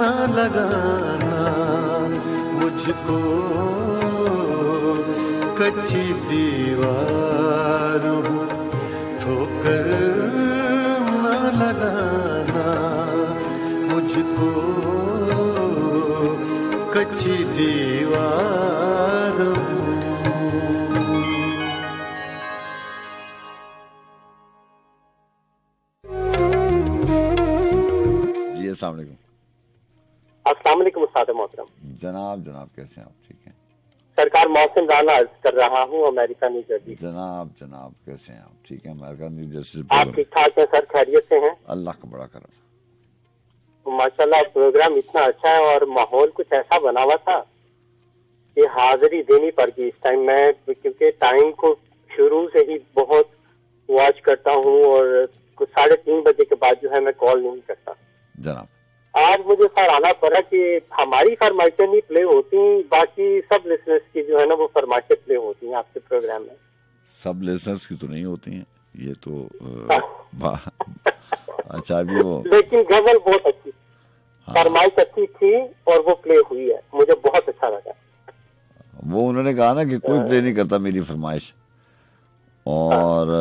ना लगाना मुझको कच्ची दीवार हूँ ठोकर ना लगाना मुझको कच्ची दीवार हूँ। जी अस्सलाम वालेकुम। अस्सलाम वालेकुम उस्ताद मोहतरम। जनाब जनाब कैसे हैं आप? ठीक हैं सरकार। मोहसिन राना अर्ज कर रहा हूँ, अमेरिका न्यू जर्सी। जनाब जनाब कैसे हैं आप? ठीक है अमेरिका न्यू जर्सी। आप ठीक ठाक हैं सर? खैरियत से हैं? अल्लाह का बड़ा करम। माशाल्लाह प्रोग्राम इतना अच्छा है और माहौल कुछ ऐसा बना हुआ था कि हाजिरी देनी पड़ गई इस टाइम। मैं क्योंकि टाइम को शुरू से ही बहुत वॉच करता हूँ और कुछ 3:30 बजे के बाद जो है मैं कॉल नहीं करता। जनाब आज मुझे सर आना पड़ा कि हमारी फरमाइशें नहीं प्ले होती, बाकी सब लिसनर्स की जो है ना वो फरमाइशें प्ले होती हैं आपके प्रोग्राम में। सब लिसनर्स की तो नहीं होती हैं ये तो अच्छा भी वो, लेकिन गजल बहुत अच्छी, फरमाइश अच्छी थी और वो प्ले हुई है, मुझे बहुत अच्छा लगा। वो उन्होंने कहा ना कि कोई प्ले नहीं करता मेरी फरमाइश। और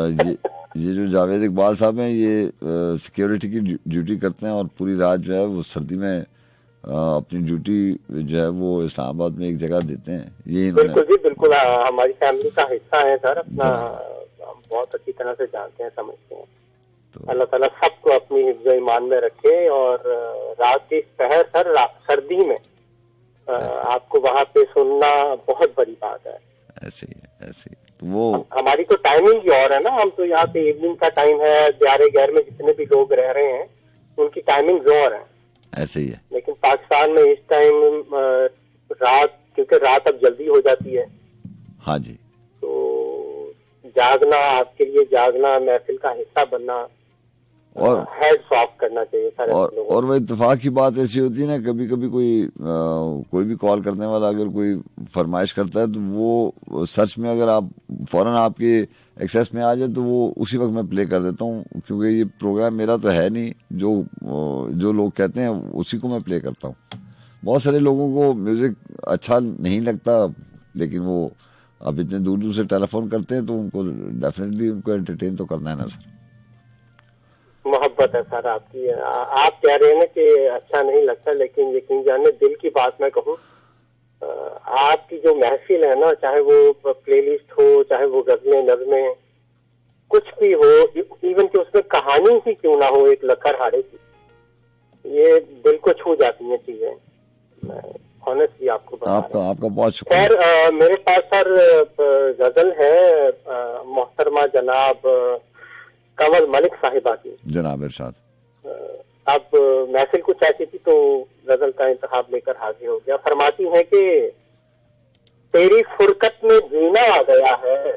ये जो जावेद इकबाल साहब हैं ये सिक्योरिटी की ड्यूटी करते हैं और पूरी रात जो है वो सर्दी में अपनी ड्यूटी जो है वो इस्लामाबाद में एक जगह देते हैं। ये बिल्कुल जी बिल्कुल, हमारी फैमिली का हिस्सा है सर, अपना बहुत अच्छी तरह से जानते हैं, समझते हैं। तो अल्लाह ताला सबको अपनी हिफ्ज़ ईमान में रखे। और रात की पहर सर सर्दी में आपको वहाँ पे सुनना बहुत बड़ी बात है। ऐसे ही वो हमारी तो टाइमिंग ही और है ना, हम तो यहाँ पे इवनिंग का टाइम है, 11 में जितने भी लोग रह रहे हैं उनकी टाइमिंग और है। ऐसे ही है। लेकिन पाकिस्तान में इस टाइम रात, क्योंकि रात अब जल्दी हो जाती है। हाँ जी। तो जागना, आपके लिए जागना, महफिल का हिस्सा बनना और हेड्स ऑफ करना चाहिए सारे लोगों को। और वो इत्तेफाक की बात ऐसी होती है ना, कभी कभी कोई भी कॉल करने वाला अगर कोई फरमाइश करता है तो वो सर्च में अगर आप फौरन आपके एक्सेस में आ जाए तो वो उसी वक्त मैं प्ले कर देता हूँ, क्योंकि ये प्रोग्राम मेरा तो है नहीं, जो लोग कहते हैं उसी को मैं प्ले करता हूँ। बहुत सारे लोगों को म्यूजिक अच्छा नहीं लगता, लेकिन वो अब इतने दूर दूर से टेलीफोन करते हैं तो उनको डेफिनेटली उनको एंटरटेन तो करना है ना सर। मोहब्बत है सर आपकी। आप कह रहे हैं ना कि अच्छा नहीं लगता, लेकिन यकीन जाने दिल की बात मैं कहूँ, आपकी जो महफिल है ना, चाहे वो प्लेलिस्ट हो, चाहे वो गजलें नज़में कुछ भी हो, इवन कि उसमें कहानी ही क्यों ना हो एक लखरहारे की, ये दिल को छू जाती हैं चीजें। ऑनेस्टली आपको आपका बहुत शुक्रिया। खैर मेरे पास सर गजल है मोहतरमा जनाब कमल मलिक साहिबा की। जनाब इरशाद। अब महफिल कुछ ऐसी थी तो गजल का इंतखाब लेकर हाजिर हो गया। फरमाती है कि तेरी फुरकत में जीना आ गया है,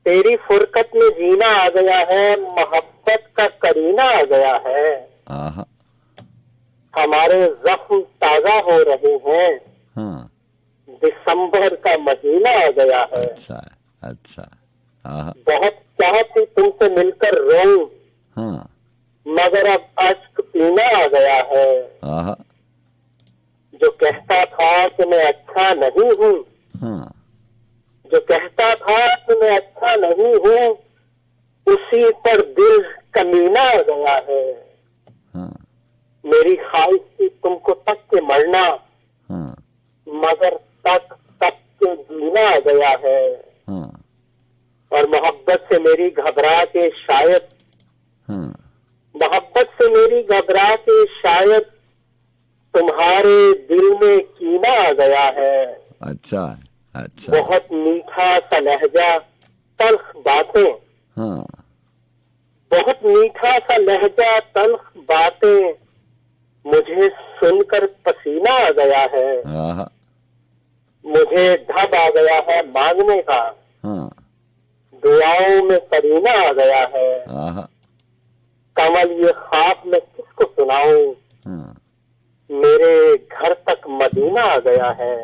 तेरी फुरकत में जीना आ गया है, मोहब्बत का करीना आ गया है, हमारे जख्म ताजा हो रहे हैं, दिसंबर का महीना आ गया है। अच्छा बहुत चाहती तुमसे मिलकर रोऊं, मगर अब अश्क पीना आ गया है। जो कहता था कि मैं अच्छा नहीं हूँ, जो कहता था कि मैं अच्छा नहीं हूँ, उसी पर दिल कमीना आ गया है। मेरी ख्वाहिश थी तुमको तक के मरना, मगर तक के जीना आ गया है। और मोहब्बत से मेरी घबरा के शायद, मोहब्बत से मेरी घबरा के शायद तुम्हारे दिल में कीना आ गया है। अच्छा। बहुत मीठा सा लहजा तल्ख बातें, बहुत मीठा सा लहजा तल्ख बातें, मुझे सुनकर पसीना आ गया है। मुझे ढब आ गया है मांगने का, दुआओं में करीना आ गया है। कमल ये ख्वाब में किसको सुनाऊं, मेरे घर तक मदीना आ गया है।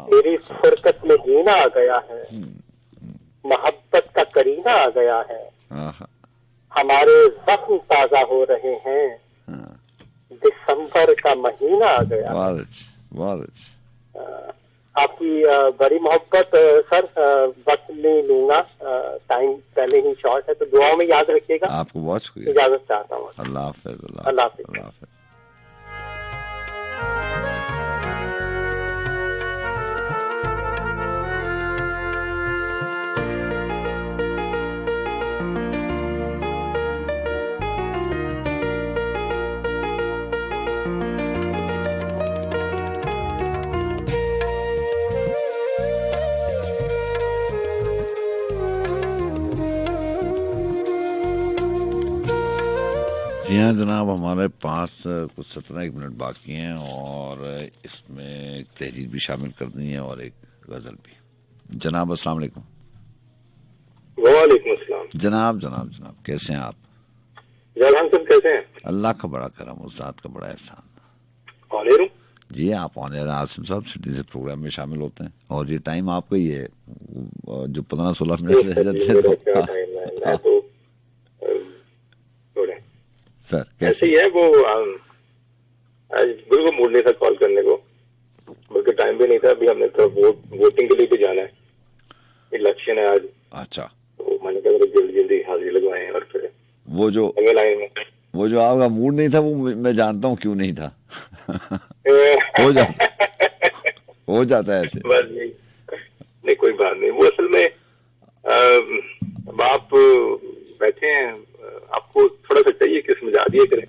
मेरी फुरकत में जीना आ गया है, मोहब्बत का करीना आ गया है, हमारे जख्म ताजा हो रहे हैं, दिसंबर का महीना आ गया। आपकी बड़ी मोहब्बत सर, वक्त नहीं लूंगा, टाइम पहले ही शॉर्ट है, तो दुआओं में याद रखिएगा। आपको बहुत शुक्रिया। इजाजत चाहता हूँ। अल्लाह हाफ़िज़। अल्लाह हाफ़िज़। जी हाँ जनाब, हमारे पास कुछ 17 मिनट बाकी हैं और इसमें एक तहरीर भी शामिल करनी है और एक गजल भी। जनाब अस्सलाम वालेकुम। वालेकुम अस्सलाम। जनाब जनाब जनाब कैसे हैं आप? जलान साहब कैसे हैं? अल्लाह का बड़ा करम, उस जात का बड़ा एहसान। ऑन हूँ जी, आप ऑन एयर आसिम साहब सिटी से प्रोग्राम में शामिल होते हैं और ये टाइम आपका ही है जो 15-16 मिनट से जाते हैं। सर कैसे ही है वो, आज बिल्कुल मूड नहीं था कॉल करने को, बल्कि टाइम भी नहीं था। अभी हमने तो वोटिंग के लिए भी जाना है, इलेक्शन है आज। अच्छा, तो मैंने कहा जल्दी जल्दी हाजिरी लगवाएं और फिर वो जो लाइन में वो जो आपका मूड नहीं था वो मैं जानता हूँ क्यों नहीं था। हो जाता है ऐसे। बस नहीं कोई बात नहीं। वो असल में आप बैठे हैं, आपको थोड़ा सा चाहिए कि समझा दिया करें।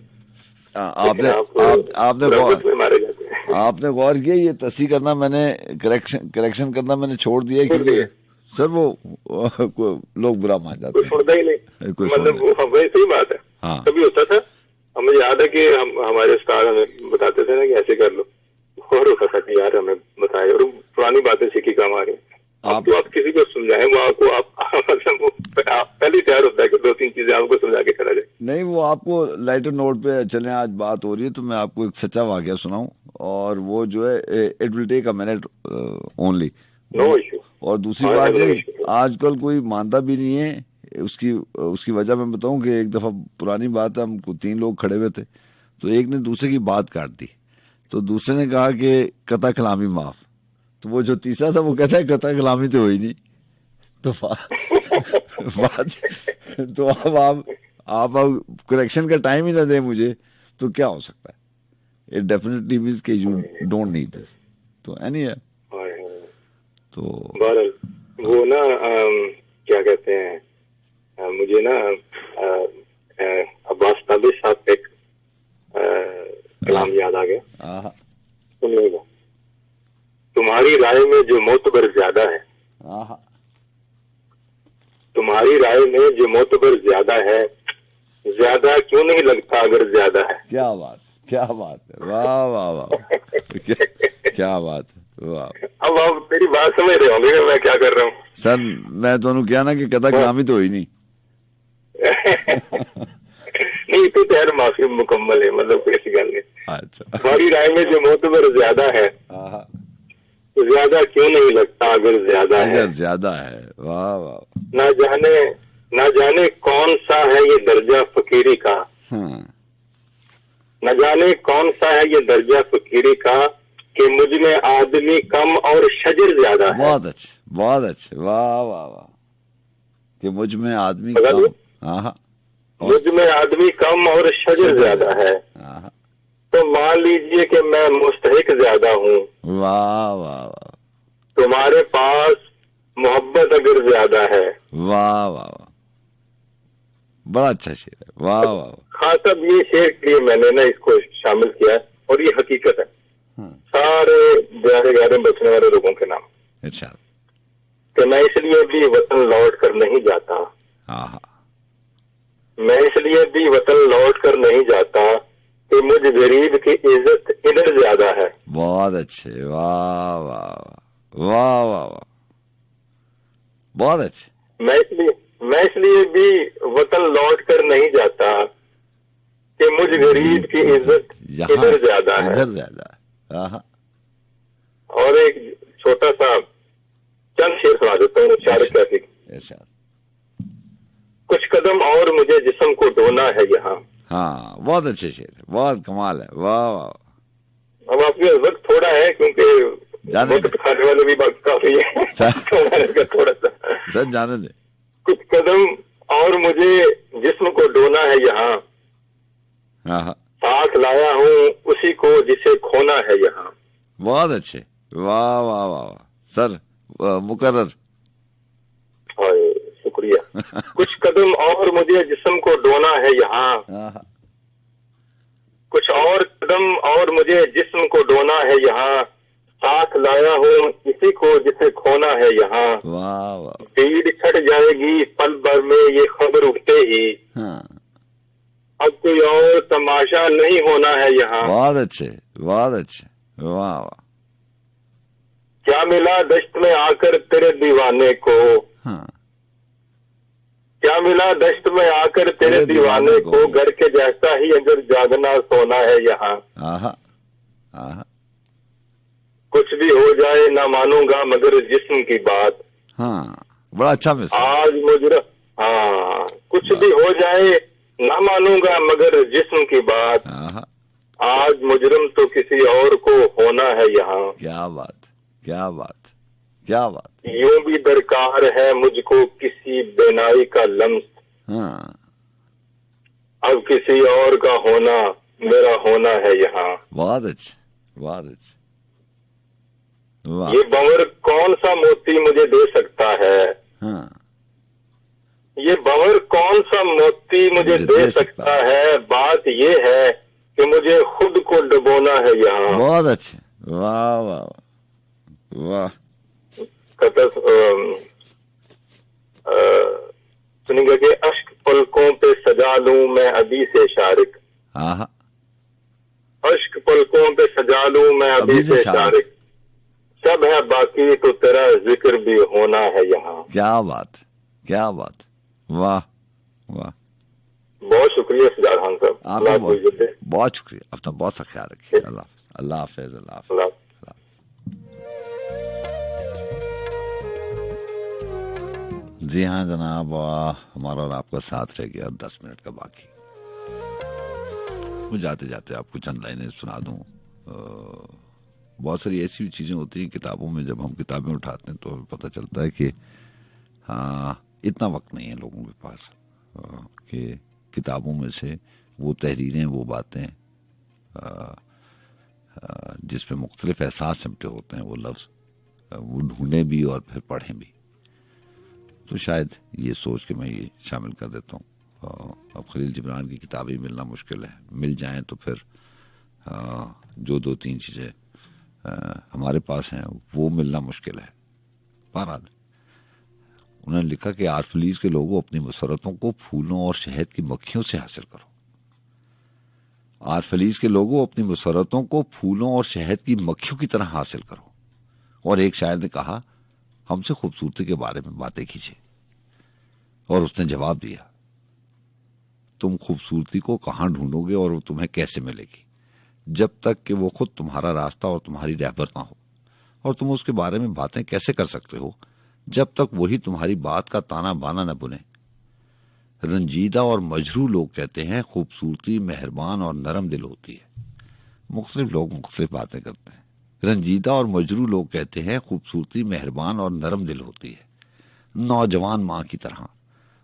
आपने गौर किया ये तस्ही करना, मैंने करेक्शन करना मैंने छोड़ दिया क्योंकि सर वो लोग बुरा मान जाते हैं। सुनता ही नहीं, मतलब वैसे ही बात है। हाँ। कभी होता था, हमें याद है कि हमारे उस्ताद हमें बताते थे ना कि ऐसे कर लो, और होता था कि यार हमें बताए, और पुरानी बातें सीखी काम आ रही। आप किसी को समझाएं, वो आपको आप पहले तैयार होता है कि 2-3 चीजें आपको समझा के करा जाए। नहीं, वो आपको लाइटर नोट पे चले, आज बात हो रही है तो मैं आपको एक सच्चा वाकया सुनाऊं, और वो जो है it will take a minute only. No issue. और दूसरी बात है, आजकल कोई मानता भी नहीं है। उसकी वजह मैं बताऊं कि एक दफा पुरानी बात है, हम 3 लोग खड़े हुए थे, तो एक ने दूसरे की बात काट दी, तो दूसरे ने कहा कि कता कलामी माफ, तो वो जो तीसरा था वो कहता है कता कलामी तो हुई नहीं। तो बात तो अब आप करेक्शन का टाइम ही ना दे मुझे तो क्या हो सकता है। इट डेफिनेटली मींस कि यू डोंट नीड दिस। तो एनी है तो बहरहाल वो ना क्या कहते हैं, मुझे ना अब्बास ताबिश साहब एक कलाम याद आ गया, सुनिएगा। तुम्हारी राय में जो मोतबर ज्यादा है, तुम्हारी राय में जो मोतबर ज्यादा है, ज्यादा क्यों नहीं लगता अगर ज्यादा है। क्या बात है, वाह वाह वाह, क्या बात है, वाह। अब आप मेरी बात समझ रहे होंगे मैं क्या कर रहा हूँ। सर मैं दोनों क्या ना कि कदा कलामी तो हुई नहीं। नहीं तो यार माफी मुकम्मल है, मतलब कोई ऐसी गल नहीं। अच्छा, तुम्हारी राय में जो मोतबर ज्यादा है, तो ज्यादा क्यों नहीं लगता अगर ज्यादा है। ज्यादा है, वाह वाह। ना जाने कौन सा है ये दर्जा फकीरी का, न जाने कौन सा है ये दर्जा फकीरी का, कि मुझ में आदमी कम और शजर ज्यादा है। बहुत अच्छे, वाह वाह वाह। कि मुझ में आदमी कम, मुझ में आदमी कम और शजर ज्यादा है, तो मान लीजिए कि मैं मुस्तहिक ज्यादा हूँ। वाह वाह वाह। तुम्हारे पास मोहब्बत अगर ज्यादा है। वाह वाह वाह, बड़ा अच्छा शेर है, वाह वाह। हाँ तब ये शेर के लिए मैंने ना इसको शामिल किया है, और ये हकीकत है सारे ग्यारह बचने वाले लोगों के नाम। अच्छा, कि मैं इसलिए भी वतन लौट कर नहीं जाता, मैं इसलिए भी वतन लौट कर नहीं जाता कि मुझ गरीब की इज्जत इधर ज्यादा है। बहुत अच्छे, वाह वाह वाह वाह वाह, बहुत अच्छे। मैं इसलिए भी वतन लौट कर नहीं जाता कि मुझ गरीब की इज्जत इधर ज्यादा है, इधर ज्यादा है। और एक छोटा सा चंद शेर सुना देता हूँ, शायद कुछ कदम और मुझे जिस्म को ढोना है यहाँ। हाँ, बहुत अच्छे शेर, बहुत कमाल है, वाह वाह। अब आपके वक्त थोड़ा है क्योंकि वक्त खाने वाले भी काफी है थोड़ा सा सर जाने दे। कुछ कदम और मुझे जिस्म को ढोना है यहाँ, साथ साथ लाया हूँ उसी को जिसे खोना है यहाँ। बहुत अच्छे, वाह वाह वाह सर, मुकर्रर। शुक्रिया। कुछ कदम और मुझे जिस्म को ढोना है यहाँ, कुछ और कदम और मुझे जिस्म को ढोना है यहाँ, साथ लाया हूँ इसी को जिसे खोना है यहाँ। वाह वाह। भीड़ छट जाएगी पल भर में ये खबर उठते ही, अब कोई और तमाशा नहीं होना है यहाँ। बहुत अच्छे, बहुत अच्छे, वाह वाह। क्या मिला दश्त में आकर तेरे दीवाने को, क्या मिला दश्त में आकर तेरे दीवाने को, घर के जैसा ही अगर जागना सोना है यहाँ। कुछ भी हो जाए ना मानूंगा मगर जिस्म की बात। बड़ा अच्छा मिसाल। आज मुजरम, कुछ भी हो जाए ना मानूंगा मगर जिस्म की बात, आज मुजरम तो किसी और को होना है यहाँ। क्या बात, क्या बात, क्या बात। यूं भी दरकार है मुझको किसी बेनाई का लम्स, अब किसी और का होना मेरा होना है यहाँ। बहुत अच्छे, बहुत अच्छे। ये भंवर कौन सा मोती मुझे दे सकता है, ये भंवर कौन सा मोती मुझे दे सकता है, बात ये है कि मुझे खुद को डुबोना है यहाँ। बहुत अच्छे, वाह वाह वाह। सुनेंगे कि अश्क पलकों पे सजा लूं मैं अभी से शारिक, अश्क पलकों पे सजा लूं मैं अभी से शारिक, सब है बाकी तो तेरा जिक्र भी होना है यहाँ। क्या बात, क्या बात, वाह वाह। बहुत शुक्रिया सिद्धार्थ खान साहब, बहुत शुक्रिया। अपना बहुत सा ख्याल रखिए। अल्लाह अल्लाह हाफिज, अल्लाह हाफिज। जी हाँ जनाब, हमारा और आपका साथ रह गया 10 मिनट का बाकी। मैं जाते जाते आपको चंद लाइनें सुना दूं। बहुत सारी ऐसी भी चीज़ें होती हैं किताबों में, जब हम किताबें उठाते हैं तो हमें पता चलता है कि इतना वक्त नहीं है लोगों के पास कि किताबों में से वो तहरीरें, वो बातें जिसमें मुख्तलिफ एहसास सिमटे होते हैं, वो लफ्ज़ वो ढूंढें भी और फिर पढ़ें भी। तो शायद ये सोच के मैं ये शामिल कर देता हूँ। अब खलील जिब्रान की किताबें मिलना मुश्किल है, मिल जाएं तो फिर जो 2-3 चीज़ें हमारे पास हैं वो मिलना मुश्किल है। बहरहाल उन्होंने लिखा कि आरफलीज के लोगों अपनी मसरतों को फूलों और शहद की मक्खियों से हासिल करो। आरफलीज के लोगों अपनी मसरतों को फूलों और शहद की मक्खियों की तरह हासिल करो। और एक शायर ने कहा, हमसे खूबसूरती के बारे में बातें कीजिए। और उसने जवाब दिया, तुम खूबसूरती को कहाँ ढूंढोगे और वो तुम्हें कैसे मिलेगी, जब तक कि वो खुद तुम्हारा रास्ता और तुम्हारी रहबर ना हो। और तुम उसके बारे में बातें कैसे कर सकते हो जब तक वही तुम्हारी बात का ताना बाना न बुने। रंजीदा और मजरू लोग कहते हैं खूबसूरती मेहरबान और नरम दिल होती है। मुख्तलिफ लोग मुख्तलिफ बातें करते हैं। रंजीदा और मजरू लोग कहते हैं खूबसूरती मेहरबान और नरम दिल होती है। नौजवान माँ की तरह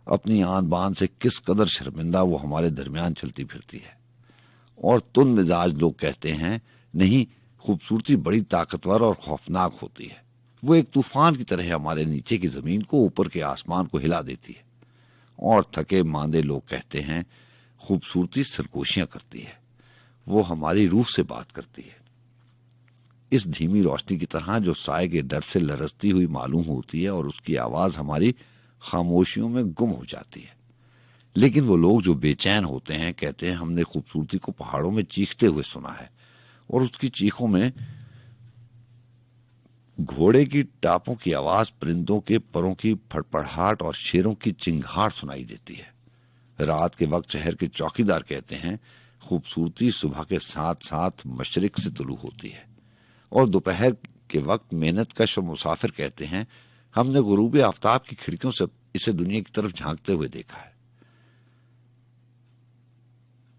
अपनी आन बान से किस कदर शर्मिंदा वो हमारे दरमियान चलती फिरती है। और तुन मिजाज लोग कहते हैं नहीं, खूबसूरती बड़ी ताकतवर और खौफनाक होती है। वो एक तूफान की तरह हमारे नीचे की जमीन को, ऊपर के आसमान को हिला देती है। और थके मांदे लोग कहते हैं खूबसूरती सरगोशियां करती है, वो हमारी रूह से बात करती है। इस धीमी रोशनी की तरह जो साए के डर से लरसती हुई मालूम होती है और उसकी आवाज हमारी खामोशियों में गुम हो जाती है। लेकिन वो लोग जो बेचैन होते हैं कहते हैं हमने खूबसूरती को पहाड़ों में चीखते हुए सुना है और उसकी चीखों में घोड़े की टापों की आवाज, परिंदों के परों की फड़फड़ाहट और शेरों की चिंगार सुनाई देती है। रात के वक्त शहर के चौकीदार कहते हैं खूबसूरती सुबह के साथ साथ मशरिक से तुलू होती है। और दोपहर के वक्त मेहनत कश और मुसाफिर कहते हैं हमने गुरूब आफ्ताब की खिड़कियों से इसे दुनिया की तरफ झांकते हुए देखा है।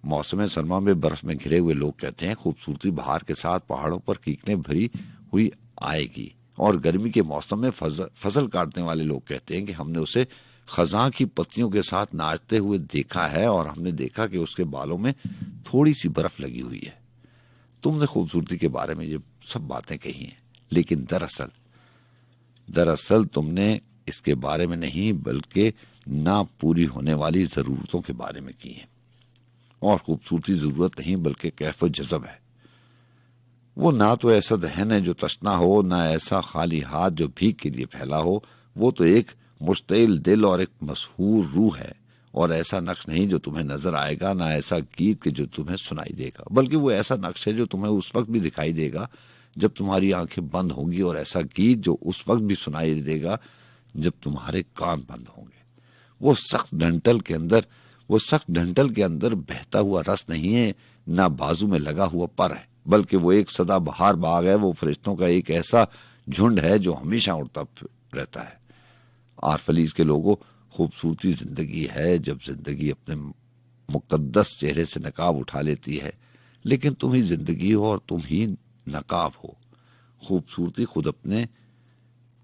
मौसम सरमा में बर्फ में घिरे हुए लोग कहते हैं खूबसूरती बहार के साथ पहाड़ों पर कीकने भरी हुई आएगी। और गर्मी के मौसम में फसल काटने वाले लोग कहते हैं कि हमने उसे खजां की पत्तियों के साथ नाचते हुए देखा है और हमने देखा कि उसके बालों में थोड़ी सी बर्फ लगी हुई है। तुमने खूबसूरती के बारे में ये सब बातें कही हैं, लेकिन दरअसल तुमने इसके बारे में नहीं बल्कि ना पूरी होने वाली जरूरतों के बारे में की है। और खूबसूरती जरूरत नहीं बल्कि कैफ व जज़ब है। वो ना तो ऐसा दहन है जो तश्ना हो, ना ऐसा खाली हाथ जो भीख के लिए फैला हो। वो तो एक मुश्तिल दिल और एक मशहूर रूह है। और ऐसा नक्श नहीं जो तुम्हें नजर आएगा, ना ऐसा गीत के जो तुम्हें सुनाई देगा, बल्कि वो ऐसा नक्श है जो तुम्हें उस वक्त भी दिखाई देगा जब तुम्हारी आंखें बंद होंगी, और ऐसा गीत जो उस वक्त भी सुनाई देगा जब तुम्हारे कान बंद होंगे। वो सख्त डंठल के अंदर बहता हुआ रस नहीं है, ना बाजू में लगा हुआ पर है, बल्कि वो एक सदाबहार बाग है। वो फरिश्तों का एक ऐसा झुंड है जो हमेशा उड़ता रहता है। आरफलीज के लोगों, खूबसूरती जिंदगी है जब जिंदगी अपने मुकद्दस चेहरे से नकाब उठा लेती है। लेकिन तुम ही जिंदगी हो और तुम ही नकाब हो। खूबसूरती खुद अपने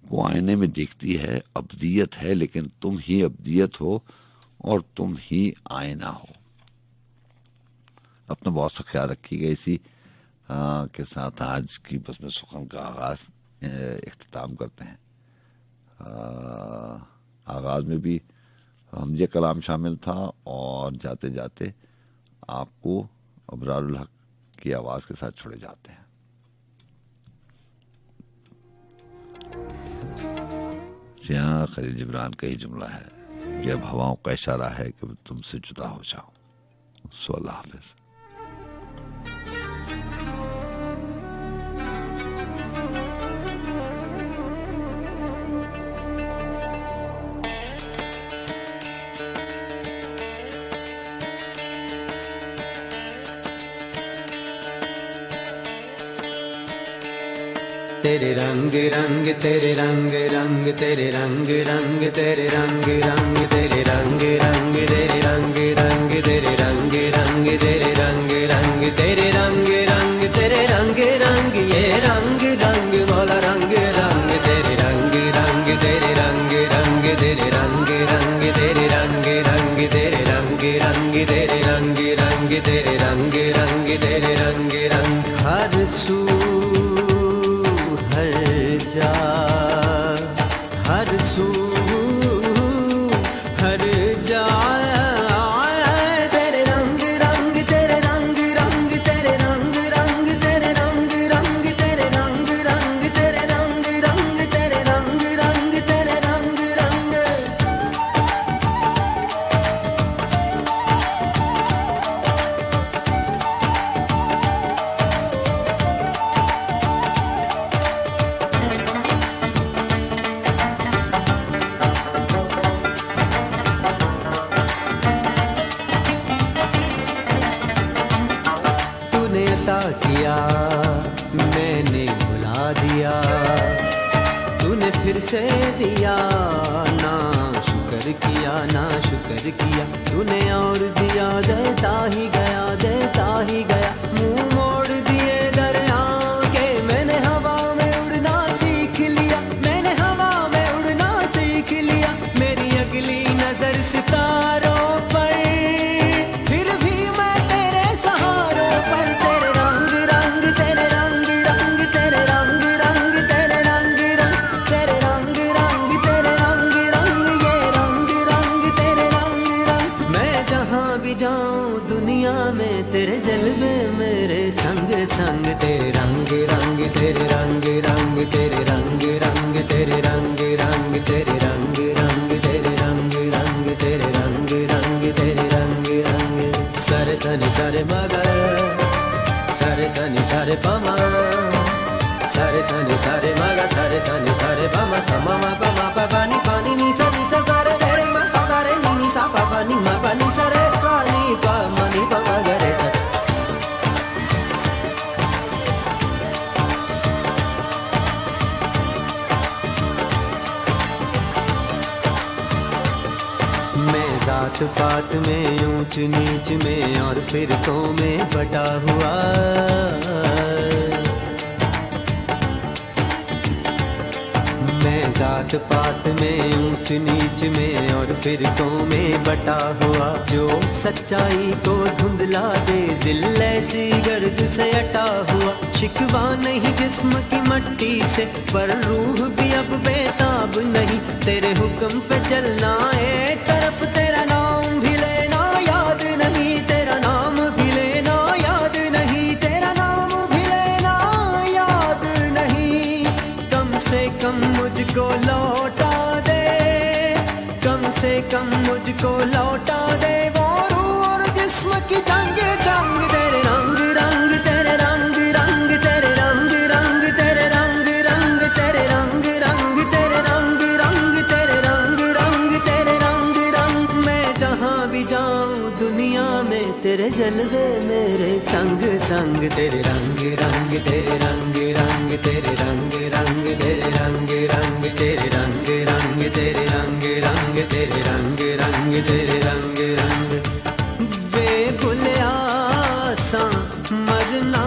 को आईने में देखती है, अब्दियत है, लेकिन तुम ही अब्दियत हो और तुम ही आईना हो। अपना बहुत सा ख्याल रखिएगा। इसी के साथ आज की बज़्म सुखन का आगाज इख्तिताम करते हैं। आगाज में भी हम ये कलाम शामिल था और जाते जाते आपको अबरारुल हक की आवाज के साथ छोड़े जाते हैं। यहाँ खलील जिब्रान का ही जुमला है, ये अब हवाओं का इशारा है कि मैं तुमसे जुदा हो जाऊं। सो अल्लाह हाफिज। तेरे रंग रंग तेरे रंग रंग तेरे रंग रंग तेरे रंग रंग तेरे रंग रंग तेरे रंग रंग तेरे रंग रंग तेरे रंग रंग तेरे रंग रंग तेरे रंग रंग ये रंग रंग वाला रंग रंग तेरे रंग रंग तेरे रंग रंग तेरे रंग रंग तेरे रंग रंग तेरे रंग रंग तेरे रंग रंग तेरे रंग रंग तेरे रंग रंग हर सू जा हर सू हर जा तेरे रंग रंग तेरे रंग रंग तेरे रंग रंग तेरे रंग रंग तेरे रंग रंग तेरे रंग रंग तेरे रंग रंग तेरे रंग रंग किया मैंने भुला दिया, तूने फिर से दिया ना शुक्र किया ना शुक्र किया, तूने और दिया देता ही गया मुंह मोड़ दिए दरिया के मैंने हवा में उड़ना सीख लिया, मैंने हवा में उड़ना सीख लिया, मेरी अगली नजर सितारों पर फिर भी मैं तेरे सहारों पर तेरे रंग रंग तेरे रंग रंग तेरे रंग रंग तेरे रंग रंग तेरे रंग रंग तेरे रंग रंग ये रंग रंग तेरे रंग रंग मैं जहां भी जाऊं दुनिया में तेरे जलवे मेरे संग संग तेरे रंग रंग तेरे रंग रंग तेरे रंग रंग तेरे रंग रंग तेरे रंग रंग तेरे रंग रंग तेरे रंग रंग तेरे रंग रंग सरे सनि सरे मगर सरे सनि सरे पमा सरे सनि सरे मगर सरे सनि सरे पमा समा मा पमा पानी पानी नी सा सरे रे मा सा सरे नी सा पा नी मा पानी सरे सा नी पा मनी पा गरे सा जात पात में ऊंच नीच में और फिरकों में बटा हुआ, मैं जात जात पात में, ऊंच नीच में और फिरकों में बटा हुआ, जो सच्चाई को धुंधला दे दिल ऐसी गर्द से अटा हुआ। शिकवा नहीं जिस्म की मट्टी से, पर रूह भी अब बेताब नहीं, तेरे हुक्म पे चलना एक तरफ, तेरा नाम भी लेना याद नहीं, तेरा नाम भी लेना याद नहीं, तेरा नाम भी लेना याद नहीं। कम से कम मुझको लौटा दे, कम से कम मुझको लौटा दे वो रूह और जिस्म की जंग जंग, तेरे रंग रंग, तेरे रंग रंग, तेरे रंग रंग, तेरे रंग रंग, तेरे रंग रंग, तेरे रंग रंग, तेरे रंग रंग, तेरे रंग रंग। मैं जहाँ भी जाऊँ दुनिया में तेरे जलवे मेरे संग संग, तेरे रंग रंग, तेरे रंग रंग, तेरे रंग रंग, तेरे रंग रंग, तेरे रंग रंग, तेरे रंग रंग, तेरे रंग रंग, तेरे रंग रंग। वे भुलिया सा मरना